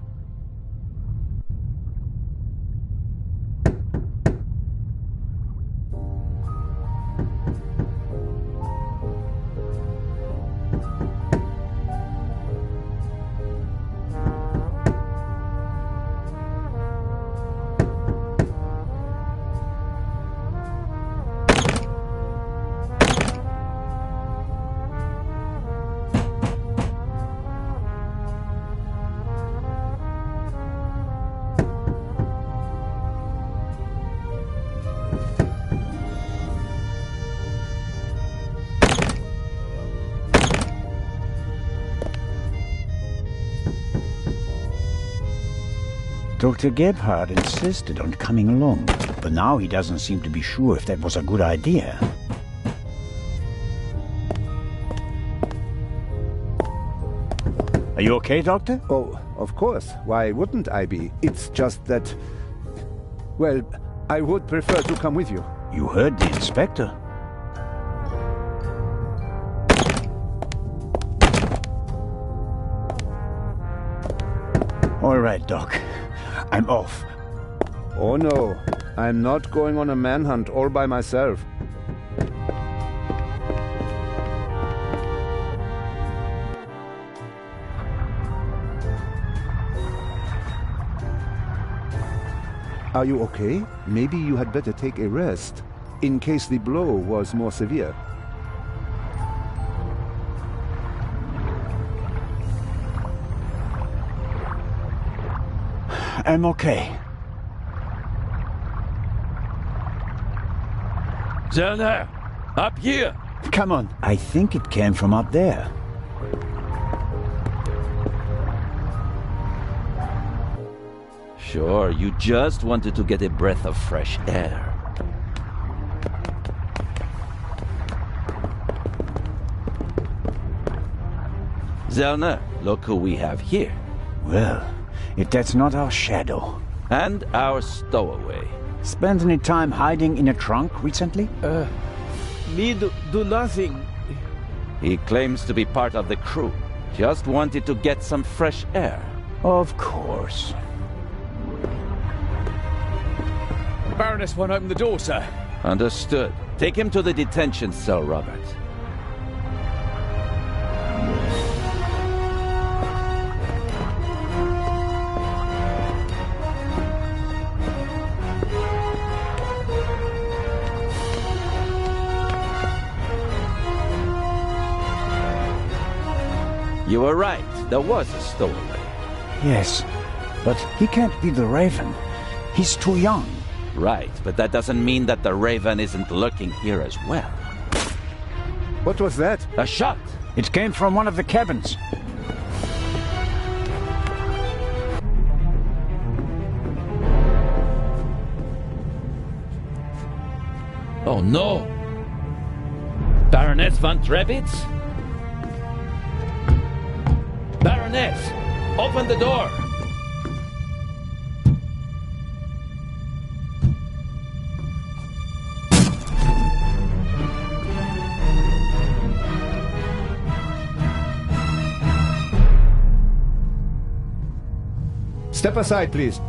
Dr. Gebhardt insisted on coming along, but now he doesn't seem to be sure if that was a good idea. Are you okay, Doctor? Oh, of course. Why wouldn't I be? It's just that... Well, I would prefer to come with you. You heard the inspector. All right, Doc. I'm off. Oh no, I'm not going on a manhunt all by myself. Are you okay? Maybe you had better take a rest, in case the blow was more severe. I'm okay. Zellner, up here! Come on. I think it came from up there. Sure, you just wanted to get a breath of fresh air. Zellner, look who we have here. Well, if that's not our shadow. And our stowaway. Spent any time hiding in a trunk recently? Me do nothing. He claims to be part of the crew. Just wanted to get some fresh air. Of course. The Baroness won't open the door, sir. Understood. Take him to the detention cell, Robert. You were right. There was a stowaway. Yes, but he can't be the Raven. He's too young. Right, but that doesn't mean that the Raven isn't lurking here as well. What was that? A shot! It came from one of the cabins. Oh no! Baroness von Trebitz? Baroness! Open the door! Step aside, please.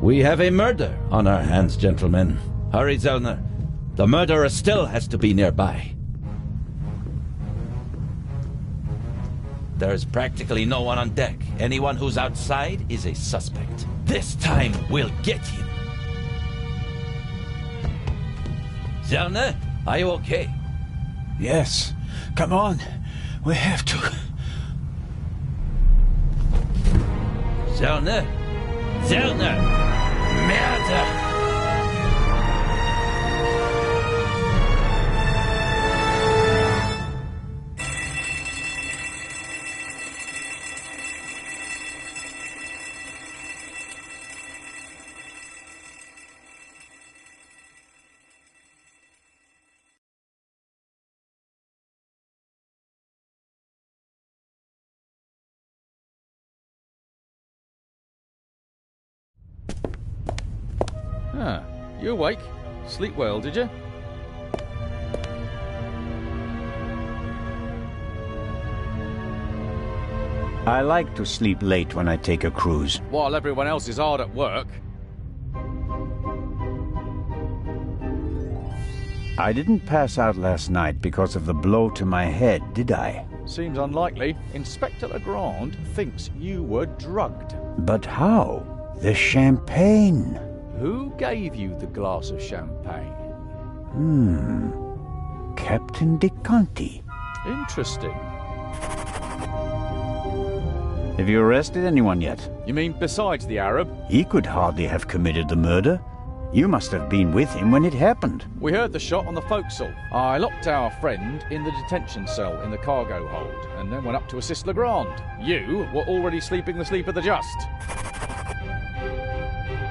We have a murder on our hands, gentlemen. Hurry, Zellner. The murderer still has to be nearby. There's practically no one on deck. Anyone who's outside is a suspect. This time, we'll get him. Zellner, are you okay? Yes. Come on. We have to. Zellner? Zellner! Murder! Ah, you awake? Sleep well, did you? I like to sleep late when I take a cruise. While everyone else is hard at work. I didn't pass out last night because of the blow to my head, did I? Seems unlikely. Inspector Legrand thinks you were drugged. But how? The champagne. Who gave you the glass of champagne? Captain DeConti. Interesting. Have you arrested anyone yet? You mean besides the Arab? He could hardly have committed the murder. You must have been with him when it happened. We heard the shot on the forecastle. I locked our friend in the detention cell in the cargo hold, and then went up to assist Legrand. You were already sleeping the sleep of the just.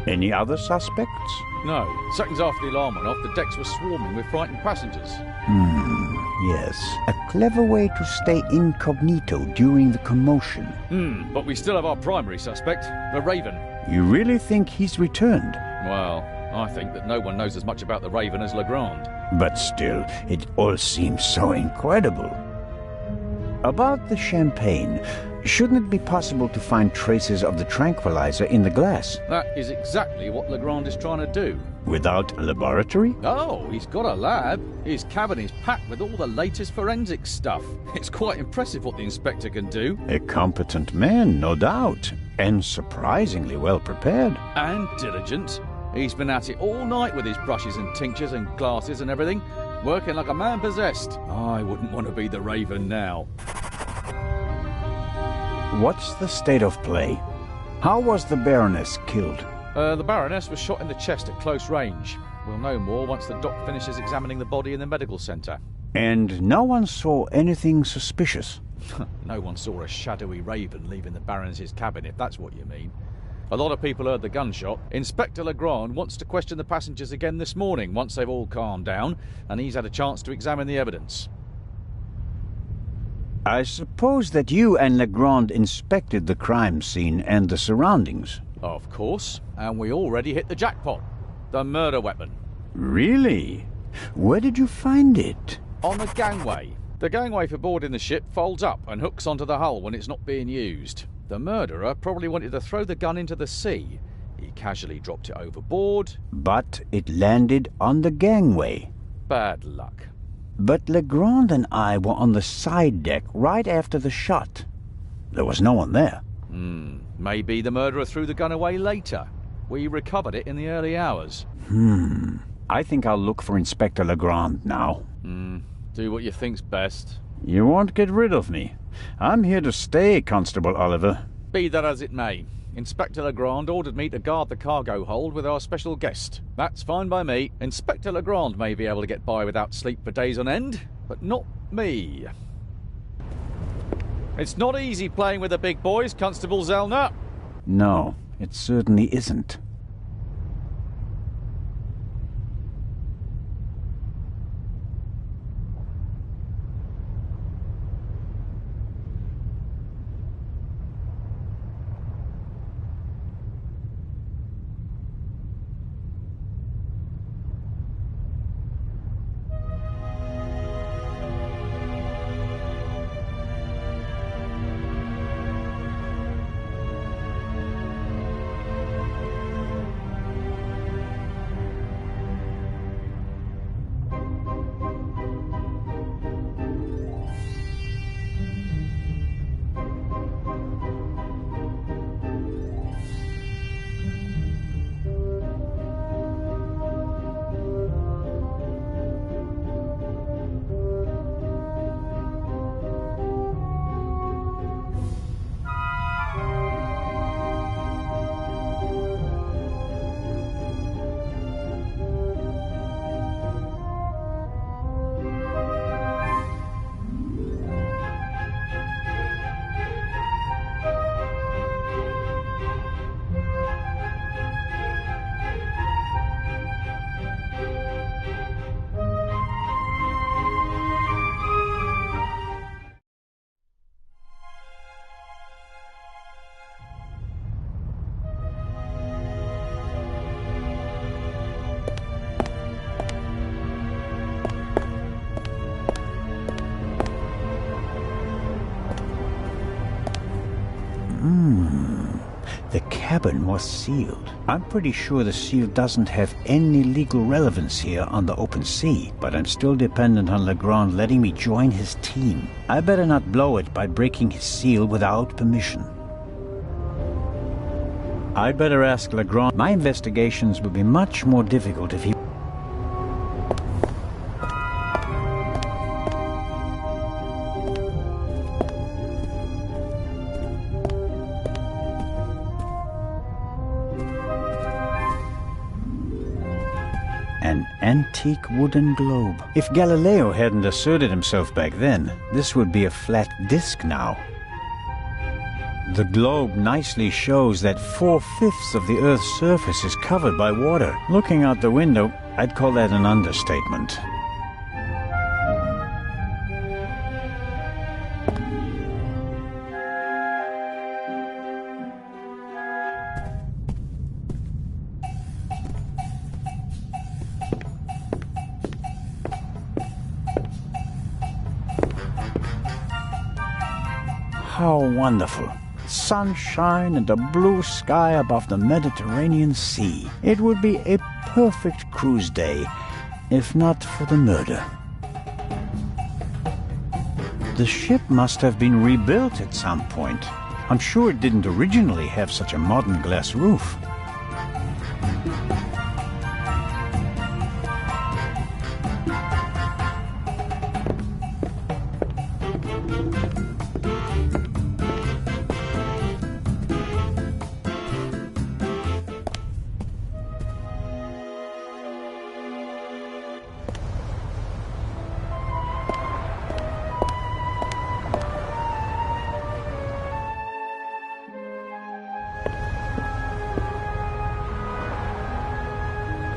Any other suspects? No. Seconds after the alarm went off, the decks were swarming with frightened passengers. Yes. A clever way to stay incognito during the commotion. But we still have our primary suspect, the Raven. You really think he's returned? Well, I think that no one knows as much about the Raven as Legrand. But still, it all seems so incredible. About the champagne, shouldn't it be possible to find traces of the tranquilizer in the glass? That is exactly what Legrand is trying to do. Without a laboratory? Oh, he's got a lab. His cabin is packed with all the latest forensic stuff. It's quite impressive what the inspector can do. A competent man, no doubt. And surprisingly well prepared. And diligent. He's been at it all night with his brushes and tinctures and glasses and everything, working like a man possessed. I wouldn't want to be the Raven now. What's the state of play? How was the Baroness killed? The Baroness was shot in the chest at close range. We'll know more once the doc finishes examining the body in the medical centre. And no one saw anything suspicious? No one saw a shadowy Raven leaving the Baroness's cabin, if that's what you mean. A lot of people heard the gunshot. Inspector Legrand wants to question the passengers again this morning, once they've all calmed down, and he's had a chance to examine the evidence. I suppose that you and Legrand inspected the crime scene and the surroundings. Of course, and we already hit the jackpot. The murder weapon. Really? Where did you find it? On the gangway. The gangway for boarding the ship folds up and hooks onto the hull when it's not being used. The murderer probably wanted to throw the gun into the sea. He casually dropped it overboard. But it landed on the gangway. Bad luck. But Legrand and I were on the side deck right after the shot. There was no one there. Maybe the murderer threw the gun away later. We recovered it in the early hours. I think I'll look for Inspector Legrand now. Do what you think's best. You won't get rid of me. I'm here to stay, Constable Oliver. Be that as it may, Inspector Legrand ordered me to guard the cargo hold with our special guest. That's fine by me. Inspector Legrand may be able to get by without sleep for days on end, but not me. It's not easy playing with the big boys, Constable Zellner. No, it certainly isn't. The cabin was sealed. I'm pretty sure the seal doesn't have any legal relevance here on the open sea, but I'm still dependent on Legrand letting me join his team. I better not blow it by breaking his seal without permission. I'd better ask Legrand. My investigations would be much more difficult if he... An antique wooden globe. If Galileo hadn't asserted himself back then, this would be a flat disk now. The globe nicely shows that 4/5 of the Earth's surface is covered by water. Looking out the window, I'd call that an understatement. How wonderful. Sunshine and a blue sky above the Mediterranean Sea. It would be a perfect cruise day, if not for the murder. The ship must have been rebuilt at some point. I'm sure it didn't originally have such a modern glass roof.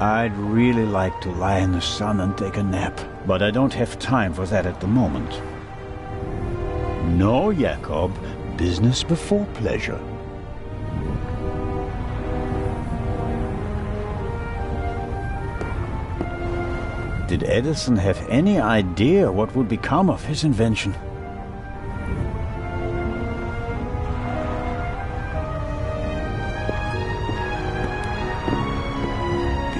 I'd really like to lie in the sun and take a nap, but I don't have time for that at the moment. No, Jacob, business before pleasure. Did Edison have any idea what would become of his invention?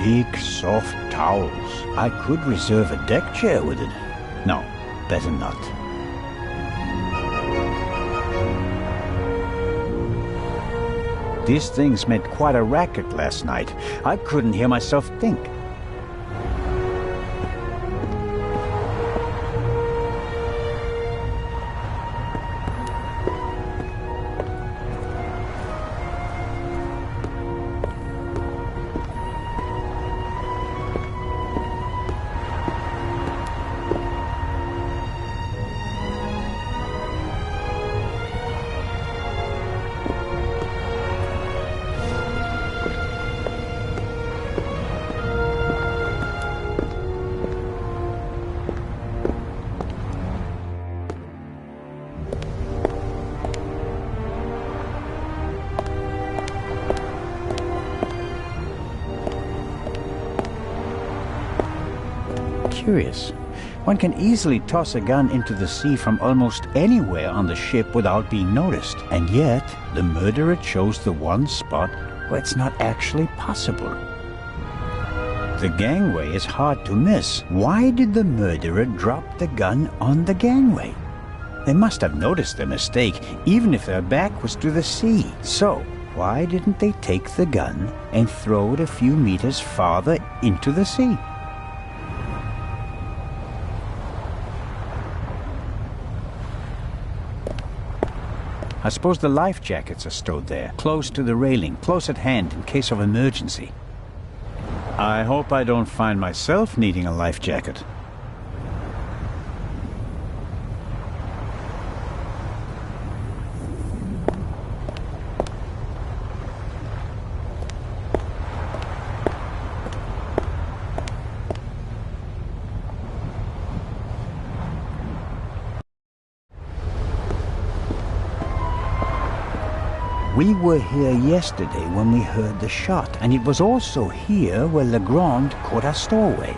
Big, soft towels. I could reserve a deck chair with it. No, better not. These things made quite a racket last night. I couldn't hear myself think. Curious. One can easily toss a gun into the sea from almost anywhere on the ship without being noticed. And yet, the murderer chose the one spot where it's not actually possible. The gangway is hard to miss. Why did the murderer drop the gun on the gangway? They must have noticed their mistake, even if their back was to the sea. So, why didn't they take the gun and throw it a few meters farther into the sea? I suppose the life jackets are stowed there, close to the railing, close at hand in case of emergency. I hope I don't find myself needing a life jacket. We were here yesterday when we heard the shot, and it was also here where Legrand caught our stowaway.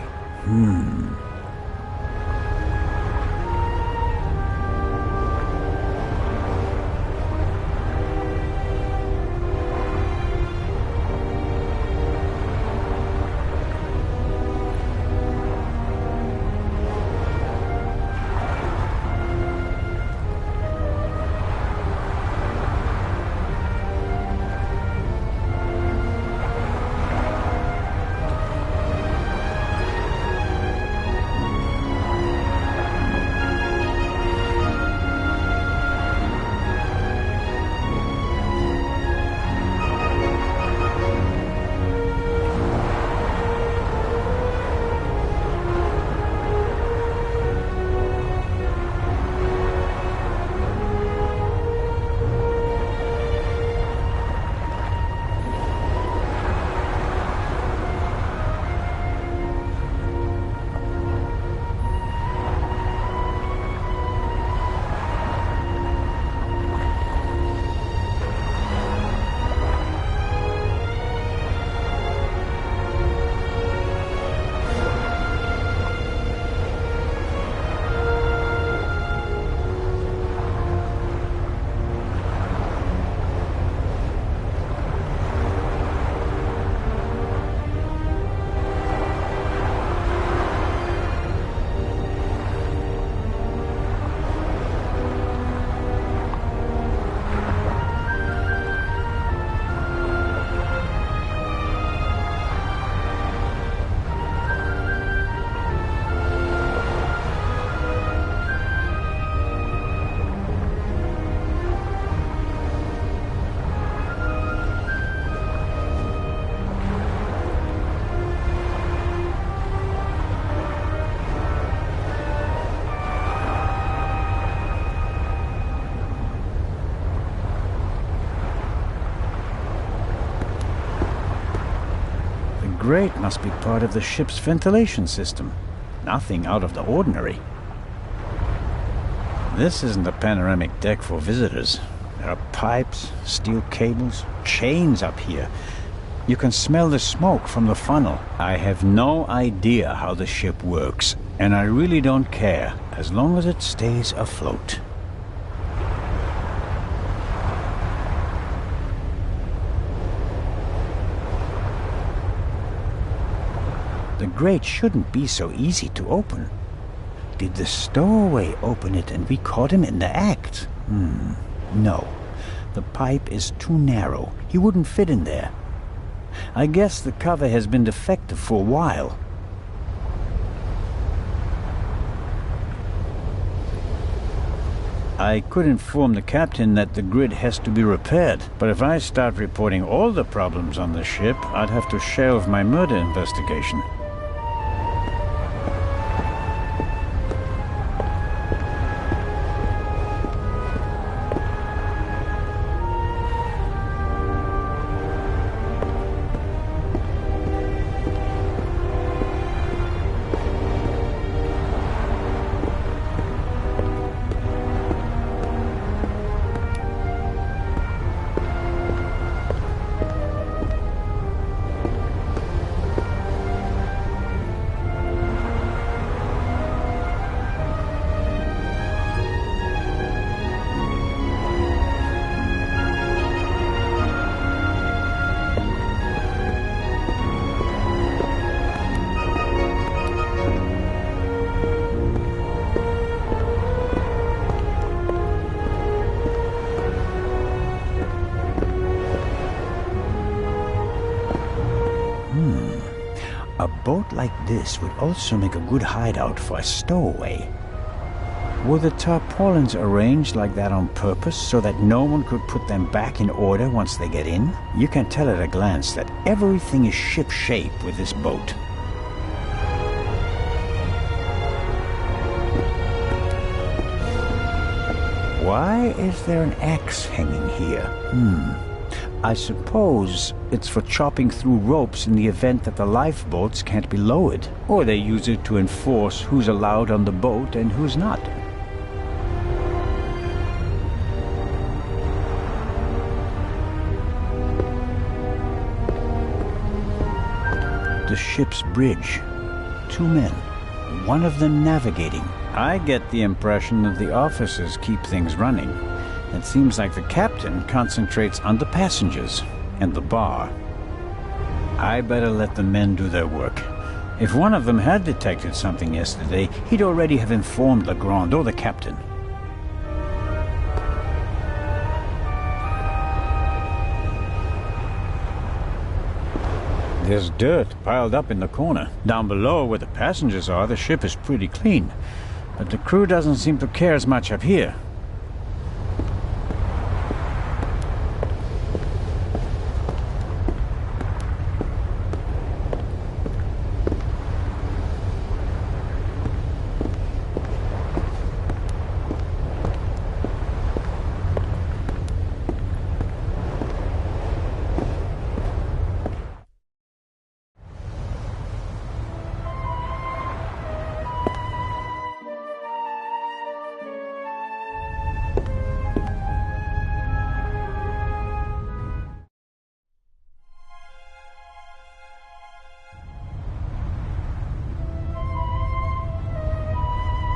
The grate must be part of the ship's ventilation system. Nothing out of the ordinary. This isn't a panoramic deck for visitors. There are pipes, steel cables, chains up here. You can smell the smoke from the funnel. I have no idea how the ship works, and I really don't care, as long as it stays afloat. The grate shouldn't be so easy to open. Did the stowaway open it and we caught him in the act? No. The pipe is too narrow. He wouldn't fit in there. I guess the cover has been defective for a while. I could inform the captain that the grid has to be repaired, but if I start reporting all the problems on the ship, I'd have to shelve my murder investigation. A boat like this would also make a good hideout for a stowaway. Were the tarpaulins arranged like that on purpose so that no one could put them back in order once they get in? You can tell at a glance that everything is ship-shape with this boat. Why is there an axe hanging here? I suppose it's for chopping through ropes in the event that the lifeboats can't be lowered, or they use it to enforce who's allowed on the boat and who's not. The ship's bridge. 2 men, one of them navigating. I get the impression that the officers keep things running. It seems like the captain concentrates on the passengers and the bar. I better let the men do their work. If one of them had detected something yesterday, he'd already have informed Legrand or the captain. There's dirt piled up in the corner. Down below where the passengers are, the ship is pretty clean. But the crew doesn't seem to care as much up here.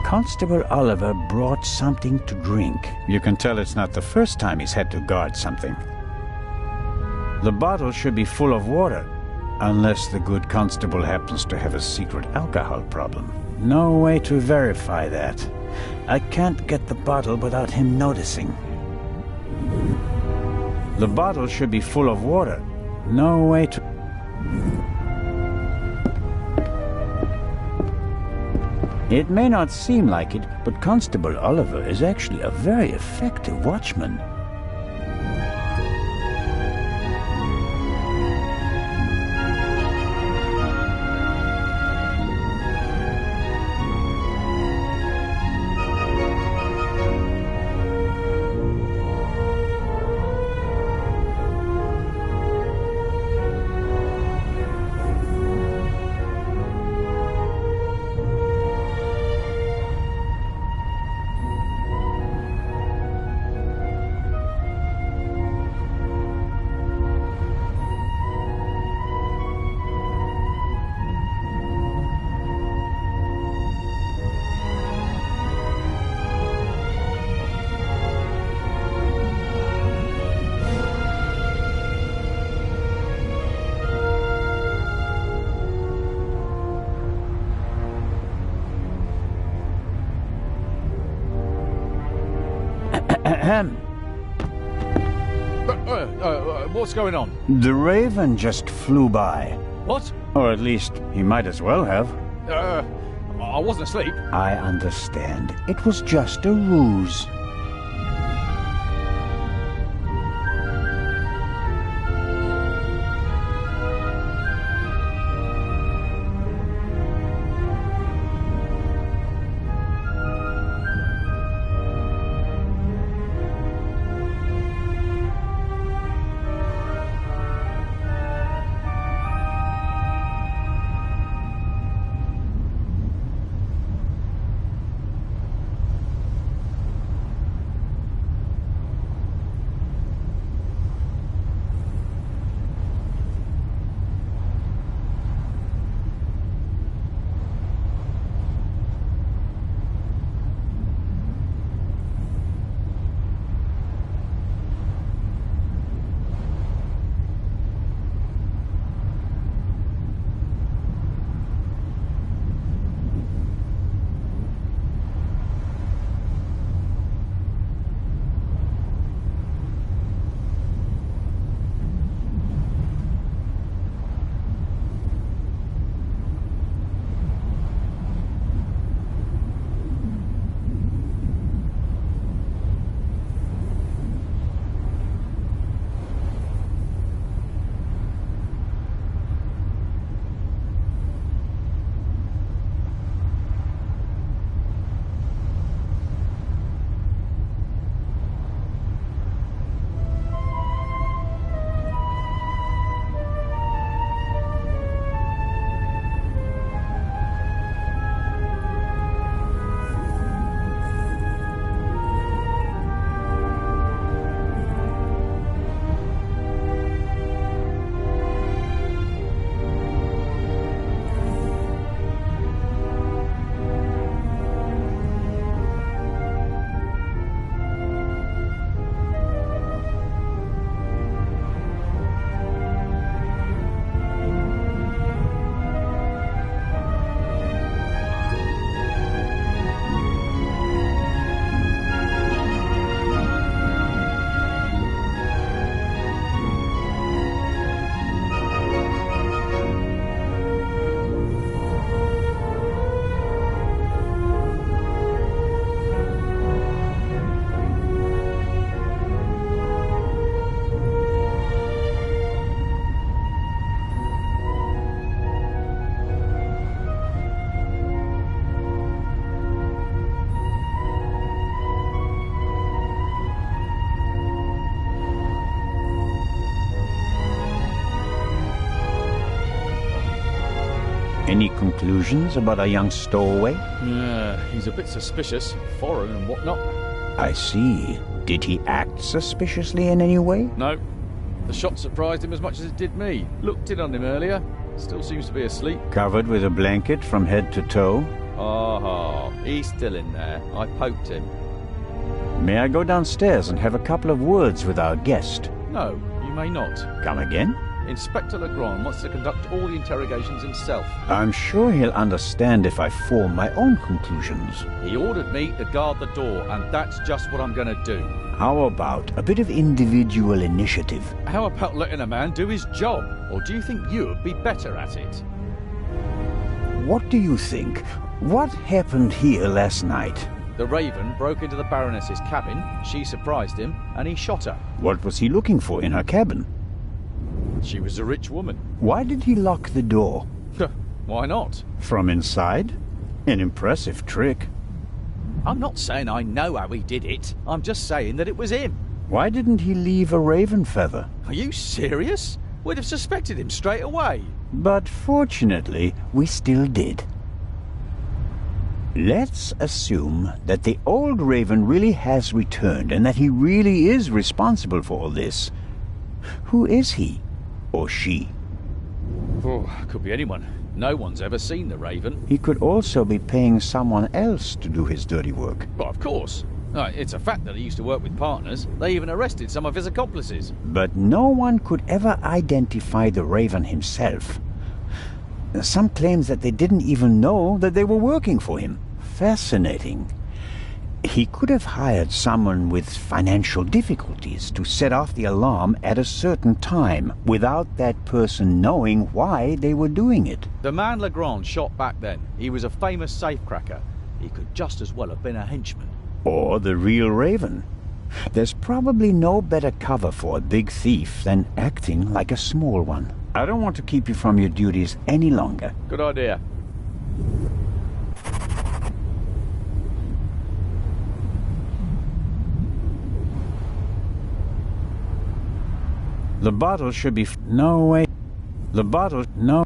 Constable Oliver brought something to drink. You can tell it's not the first time he's had to guard something. The bottle should be full of water, unless the good constable happens to have a secret alcohol problem. No way to verify that. I can't get the bottle without him noticing. The bottle should be full of water. No way to... It may not seem like it, but Constable Oliver is actually a very effective watchman. Ahem. What's going on? The Raven just flew by. What? Or at least, he might as well have. I wasn't asleep. I understand. It was just a ruse. Any conclusions about a young stowaway? He's a bit suspicious, foreign and whatnot. I see. Did he act suspiciously in any way? No. The shot surprised him as much as it did me. Looked in on him earlier. Still seems to be asleep. Covered with a blanket from head to toe? He's still in there. I poked him. May I go downstairs and have a couple of words with our guest? No, you may not. Come again? Inspector Legrand wants to conduct all the interrogations himself. I'm sure he'll understand if I form my own conclusions. He ordered me to guard the door, and that's just what I'm going to do. How about a bit of individual initiative? How about letting a man do his job? Or do you think you'd be better at it? What do you think? What happened here last night? The Raven broke into the Baroness's cabin, she surprised him, and he shot her. What was he looking for in her cabin? She was a rich woman. Why did he lock the door? Why not? From inside? An impressive trick. I'm not saying I know how he did it. I'm just saying that it was him. Why didn't he leave a raven feather? Are you serious? We'd have suspected him straight away. But fortunately, we still did. Let's assume that the old Raven really has returned and that he really is responsible for all this. Who is he? Or she? Oh, could be anyone. No one's ever seen the Raven. He could also be paying someone else to do his dirty work. Well, of course. It's a fact that he used to work with partners. They even arrested some of his accomplices. But no one could ever identify the Raven himself. Some claims that they didn't even know that they were working for him. Fascinating. He could have hired someone with financial difficulties to set off the alarm at a certain time without that person knowing why they were doing it. The man Legrand shot back then, he was a famous safecracker. He could just as well have been a henchman. Or the real Raven. There's probably no better cover for a big thief than acting like a small one. I don't want to keep you from your duties any longer. Good idea. The bottle should be... No, wait. The bottle... No.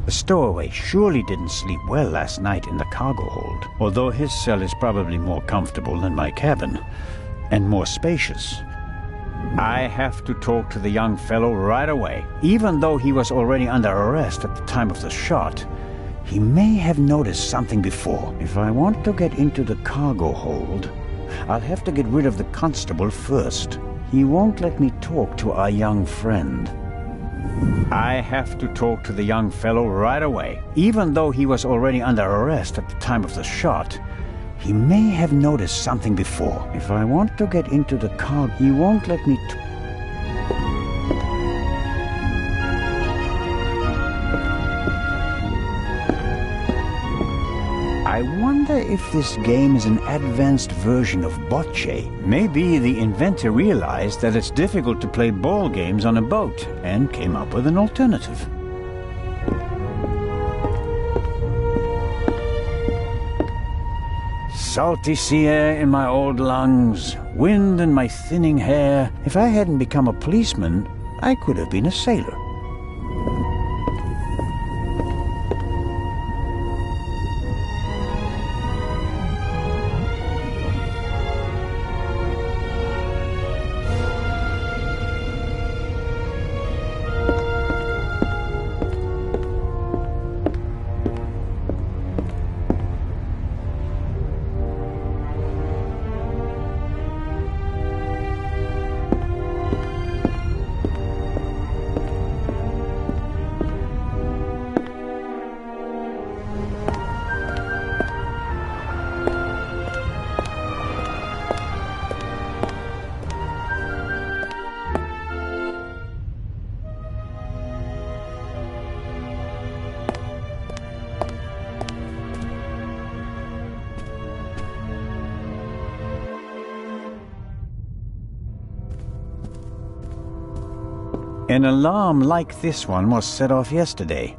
The stowaway surely didn't sleep well last night in the cargo hold, although his cell is probably more comfortable than my cabin, and more spacious. I have to talk to the young fellow right away. Even though he was already under arrest at the time of the shot, he may have noticed something before. If I want to get into the cargo hold, I'll have to get rid of the constable first. He won't let me talk to our young friend. I have to talk to the young fellow right away. Even though he was already under arrest at the time of the shot, he may have noticed something before. If I want to get into the car, he won't let me I wonder if this game is an advanced version of bocce. Maybe the inventor realized that it's difficult to play ball games on a boat and came up with an alternative. Salty sea air in my old lungs, wind in my thinning hair. If I hadn't become a policeman, I could have been a sailor. An alarm like this one was set off yesterday.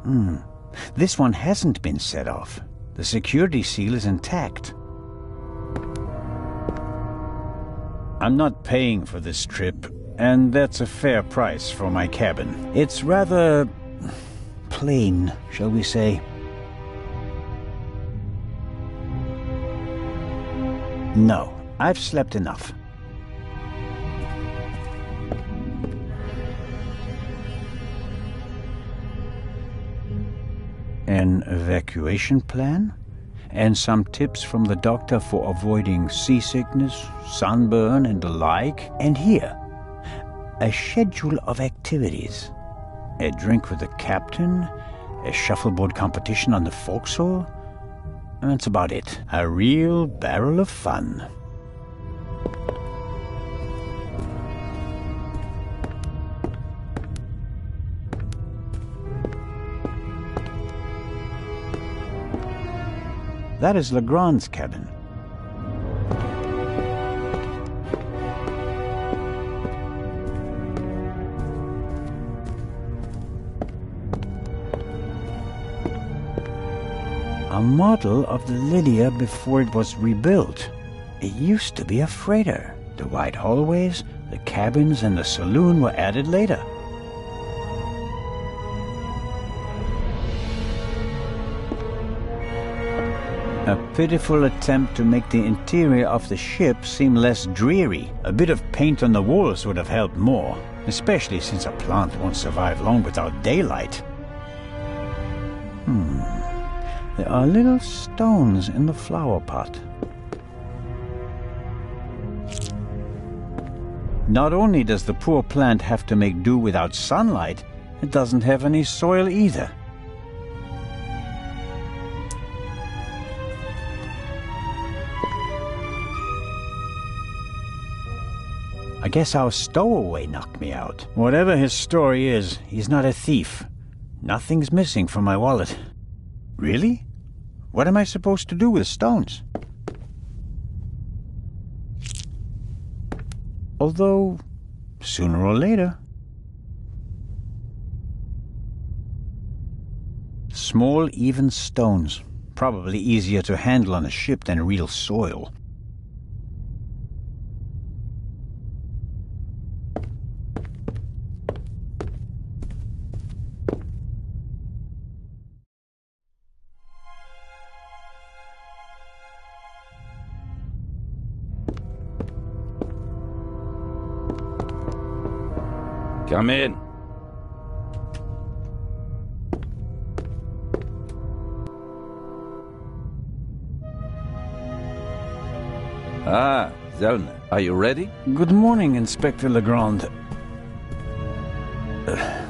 This one hasn't been set off. The security seal is intact. I'm not paying for this trip, and that's a fair price for my cabin. It's rather plain, shall we say. No, I've slept enough. An evacuation plan? And some tips from the doctor for avoiding seasickness, sunburn, and the like. And here, a schedule of activities. A drink with the captain, a shuffleboard competition on the forecastle. And that's about it. A real barrel of fun. That is Legrand's cabin. A model of the Lydia before it was rebuilt. It used to be a freighter. The wide hallways, the cabins, and the saloon were added later. A pitiful attempt to make the interior of the ship seem less dreary. A bit of paint on the walls would have helped more, especially since a plant won't survive long without daylight. There are little stones in the flower pot. Not only does the poor plant have to make do without sunlight, it doesn't have any soil either. I guess our stowaway knocked me out. Whatever his story is, he's not a thief. Nothing's missing from my wallet. Really? What am I supposed to do with stones? Although, sooner or later... Small, even stones. Probably easier to handle on a ship than real soil. Come in. Ah, Zellner, are you ready? Good morning, Inspector Legrand.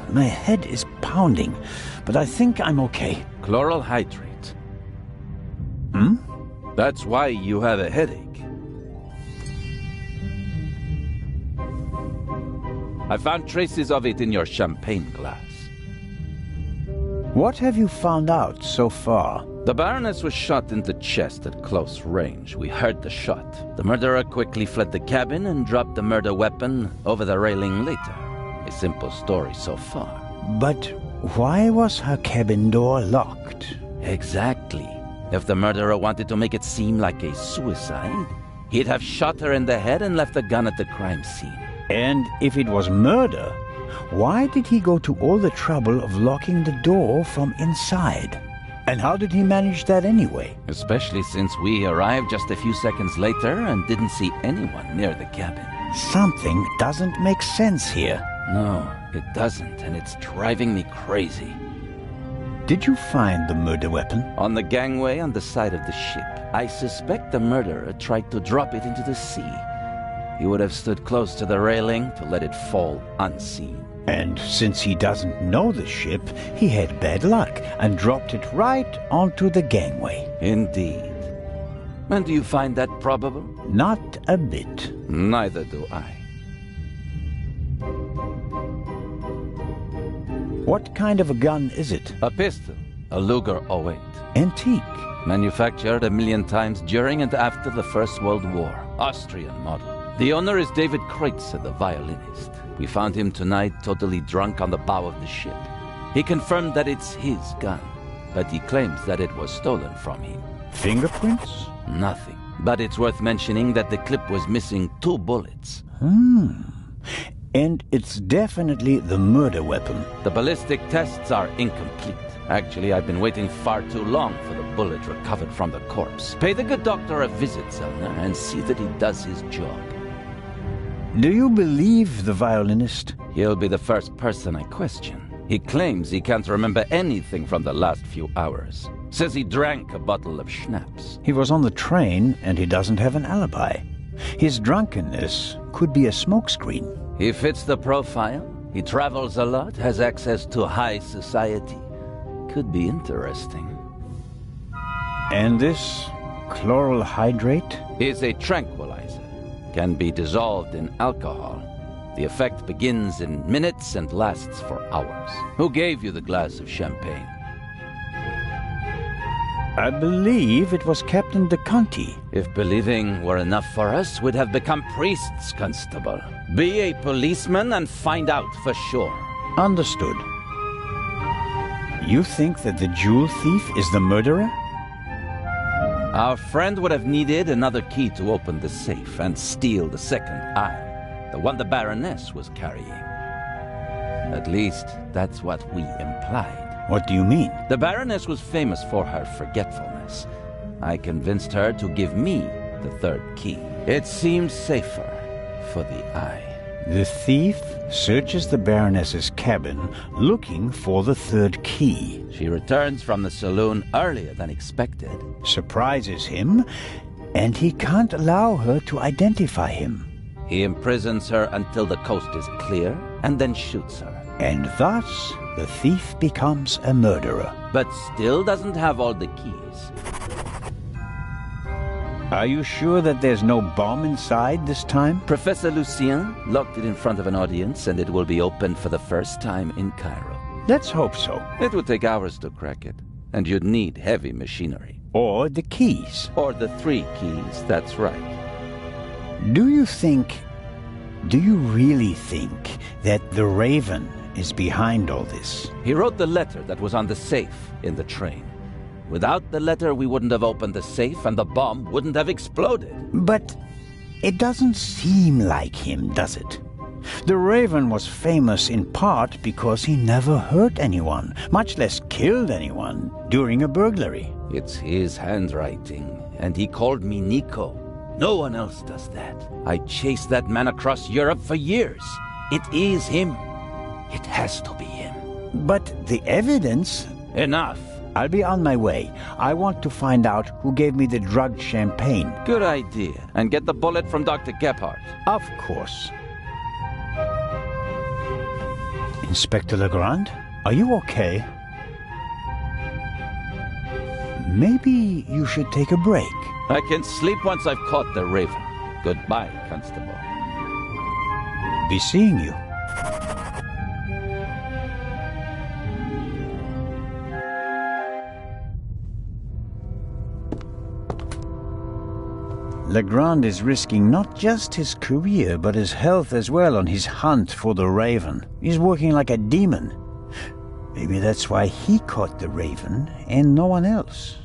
My head is pounding, but I think I'm okay. Chloral hydrate. Hmm? That's why you have a headache. I found traces of it in your champagne glass. What have you found out so far? The Baroness was shot in the chest at close range. We heard the shot. The murderer quickly fled the cabin and dropped the murder weapon over the railing later. A simple story so far. But why was her cabin door locked? Exactly. If the murderer wanted to make it seem like a suicide, he'd have shot her in the head and left the gun at the crime scene. And if it was murder, why did he go to all the trouble of locking the door from inside? And how did he manage that anyway? Especially since we arrived just a few seconds later and didn't see anyone near the cabin. Something doesn't make sense here. No, it doesn't, and it's driving me crazy. Did you find the murder weapon? On the gangway on the side of the ship. I suspect the murderer tried to drop it into the sea. He would have stood close to the railing to let it fall unseen. And since he doesn't know the ship, he had bad luck and dropped it right onto the gangway. Indeed. And do you find that probable? Not a bit. Neither do I. What kind of a gun is it? A pistol. A Luger 08. Antique. Manufactured 1,000,000 times during and after the First World War. Austrian model. The owner is David Kreutzer, the violinist. We found him tonight totally drunk on the bow of the ship. He confirmed that it's his gun, but he claims that it was stolen from him. Fingerprints? Nothing. But it's worth mentioning that the clip was missing 2 bullets. And it's definitely the murder weapon. The ballistic tests are incomplete. Actually, I've been waiting far too long for the bullet recovered from the corpse. Pay the good doctor a visit, Zellner, and see that he does his job. Do you believe the violinist? He'll be the first person I question. He claims he can't remember anything from the last few hours. Says he drank a bottle of schnapps. He was on the train and he doesn't have an alibi. His drunkenness could be a smokescreen. He fits the profile. He travels a lot, has access to high society. Could be interesting. And this chloral hydrate? Is a tranquilizer. Can be dissolved in alcohol. The effect begins in minutes and lasts for hours. Who gave you the glass of champagne? I believe it was Captain de Conti. If believing were enough for us, we'd have become priests, Constable. Be a policeman and find out for sure. Understood. You think that the jewel thief is the murderer? Our friend would have needed another key to open the safe and steal the second eye, the one the Baroness was carrying. At least, that's what we implied. What do you mean? The Baroness was famous for her forgetfulness. I convinced her to give me the third key. It seemed safer for the eye. The thief searches the Baroness's cabin looking for the third key. She returns from the saloon earlier than expected. Surprises him, and he can't allow her to identify him. He imprisons her until the coast is clear, and then shoots her. And thus, the thief becomes a murderer. But still doesn't have all the keys. Are you sure that there's no bomb inside this time? Professor Lucien locked it in front of an audience, and it will be opened for the first time in Cairo. Let's hope so. It would take hours to crack it, and you'd need heavy machinery. Or the keys. Or the 3 keys, that's right. Do you really think that the Raven is behind all this? He wrote the letter that was on the safe in the train. Without the letter, we wouldn't have opened the safe, and the bomb wouldn't have exploded. But it doesn't seem like him, does it? The Raven was famous in part because he never hurt anyone, much less killed anyone, during a burglary. It's his handwriting, and he called me Nico. No one else does that. I chased that man across Europe for years. It is him. It has to be him. But the evidence... Enough. I'll be on my way. I want to find out who gave me the drugged champagne. Good idea. And get the bullet from Dr. Gebhardt. Of course. Inspector Legrand, are you okay? Maybe you should take a break. I can sleep once I've caught the Raven. Goodbye, Constable. Be seeing you. Legrand is risking not just his career, but his health as well on his hunt for the Raven. He's working like a demon. Maybe that's why he caught the Raven and no one else.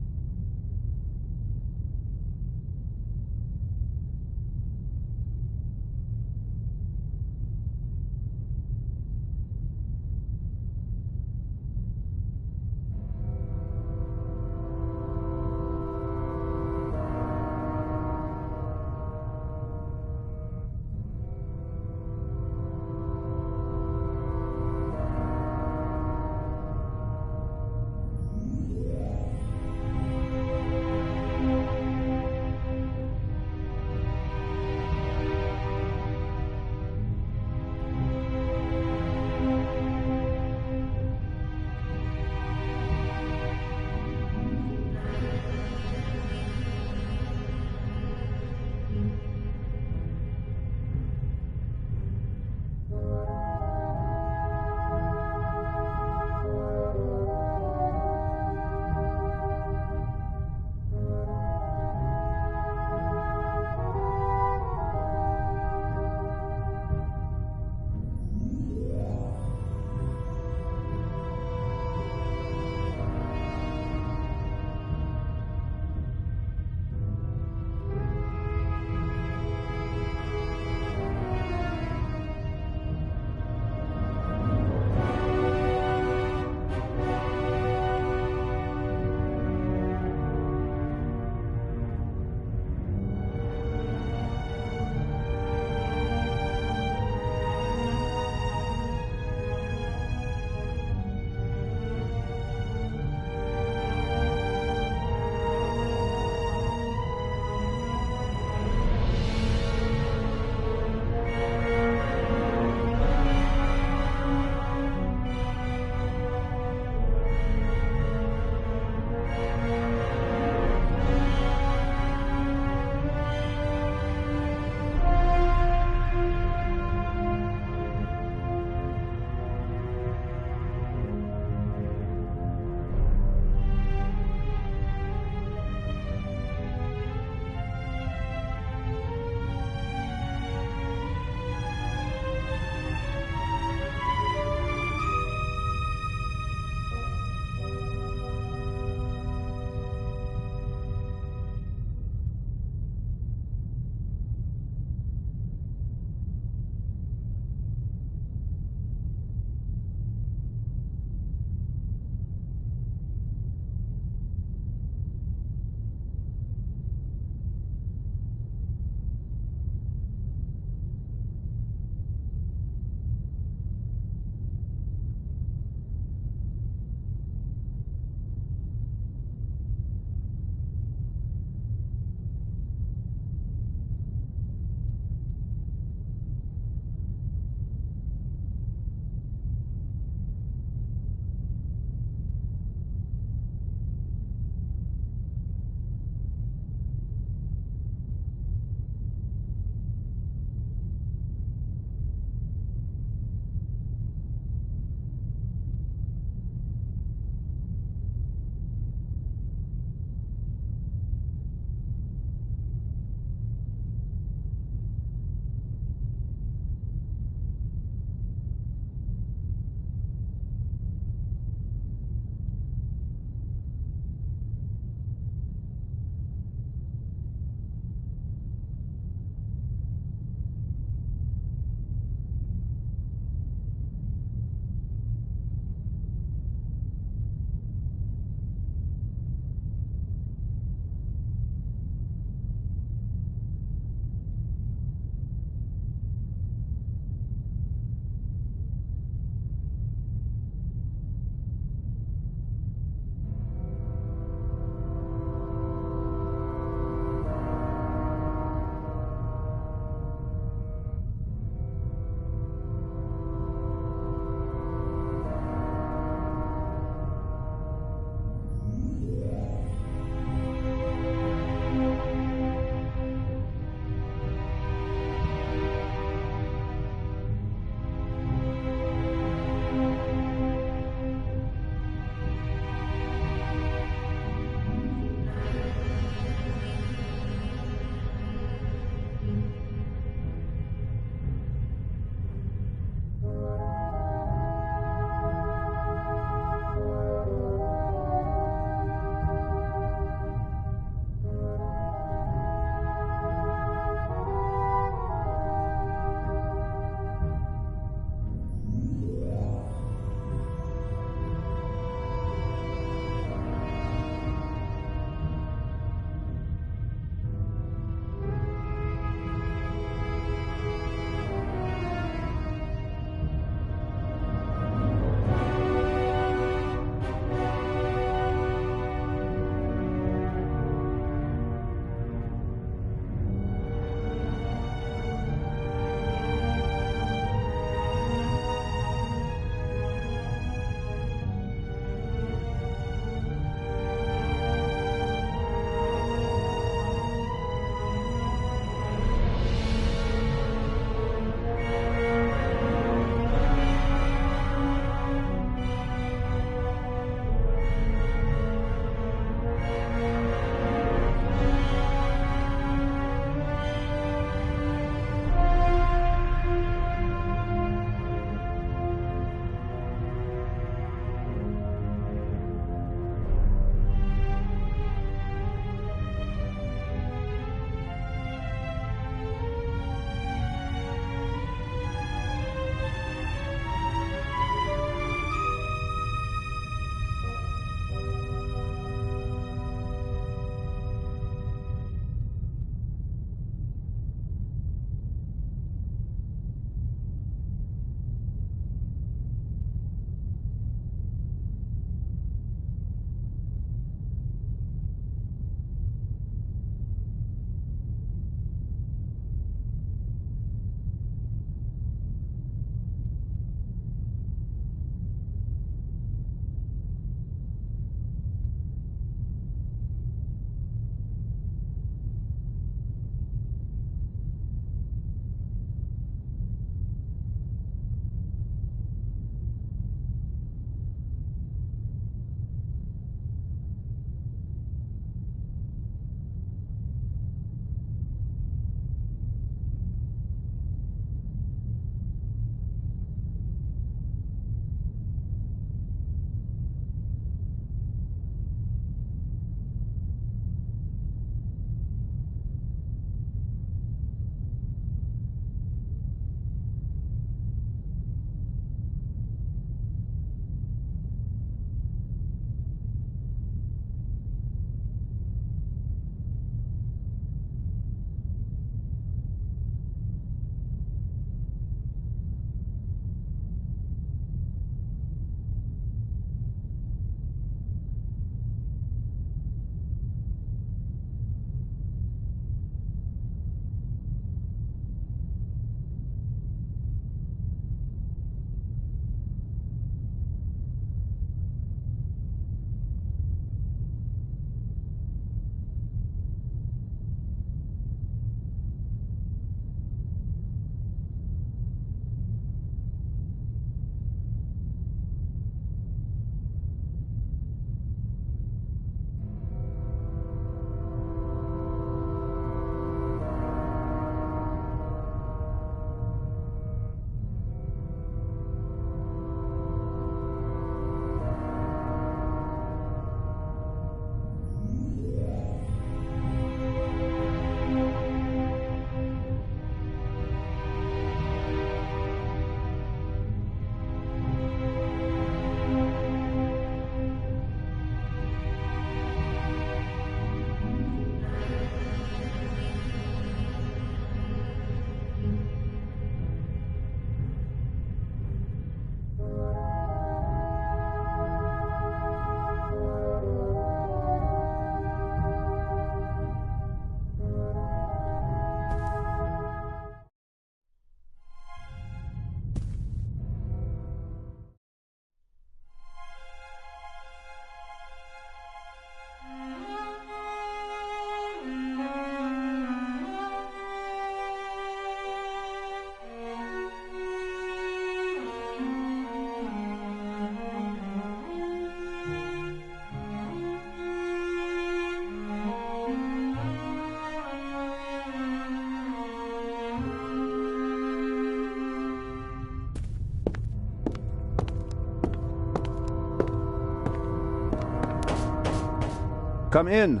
Come in.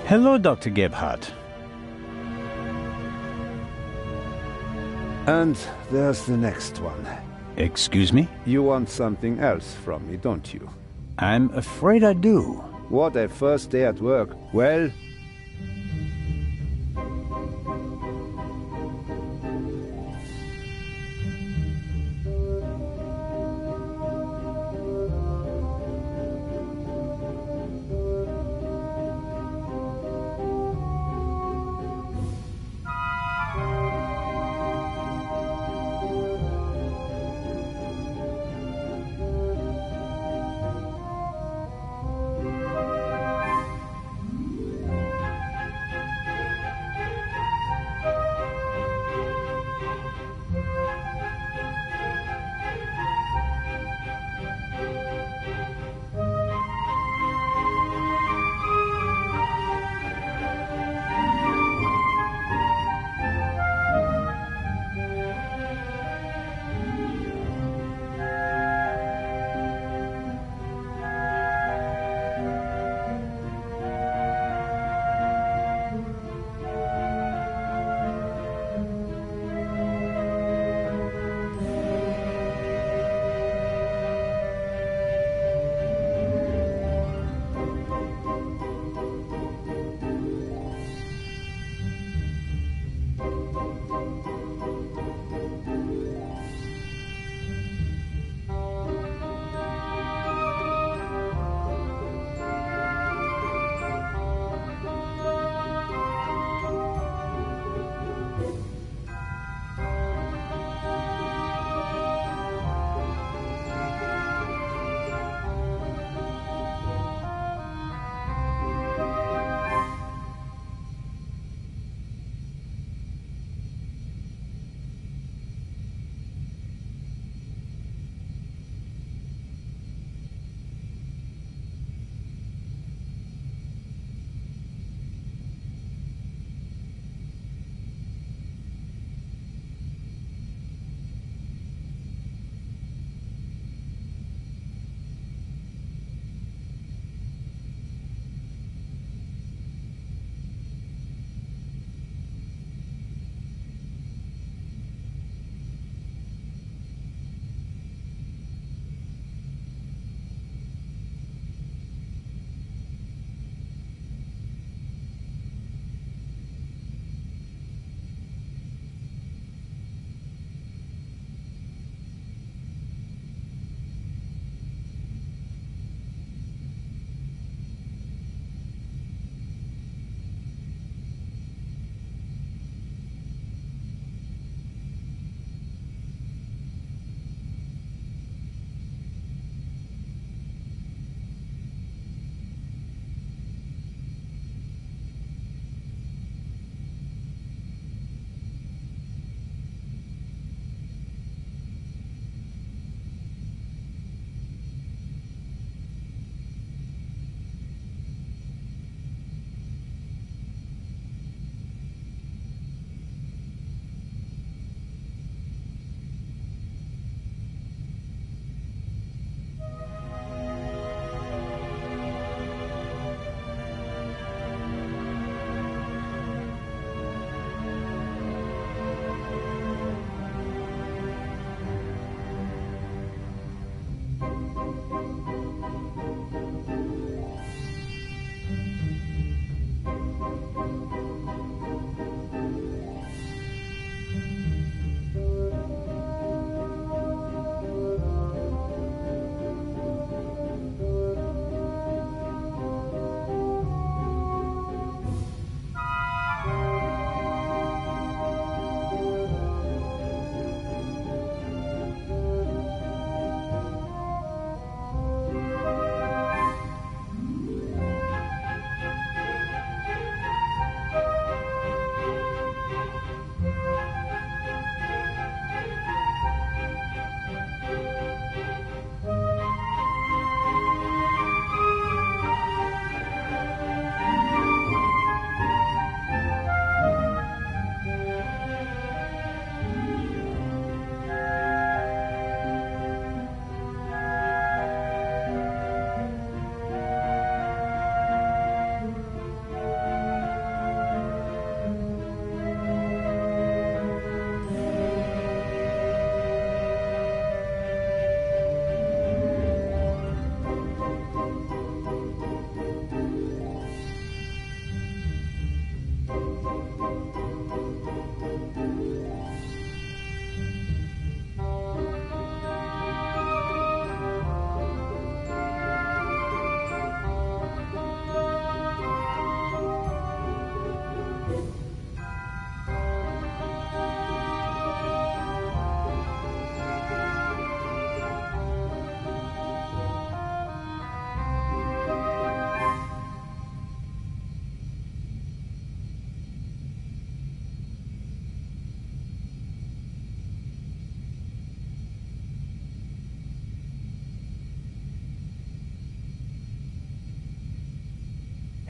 Hello, Dr. Gebhardt. And there's the next one. Excuse me? You want something else from me, don't you? I'm afraid I do. What a first day at work. Well,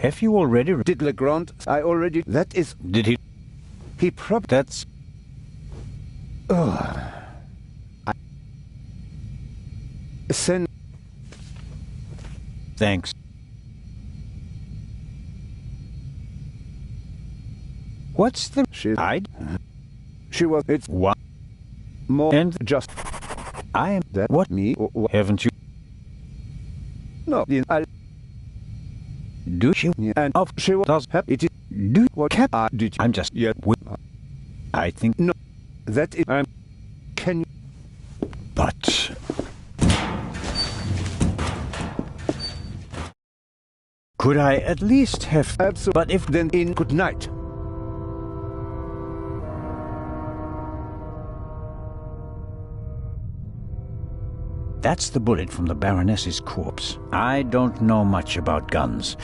Have you already... Did Legrand? I already... That is... Did he... He prob... That's... Send... Thanks. What's the... She was... It's... What? More... And... Just... I am... That... What? Me? Or... Haven't you... No, I'll... Do you... And... Of... She was... It is... Do... What... Did you... I'm just... Yet... I think... No. That is... Can you... But... Could I at least have... Absolutely. But if... Then in... Good night. That's the bullet from the Baroness's corpse. I don't know much about guns.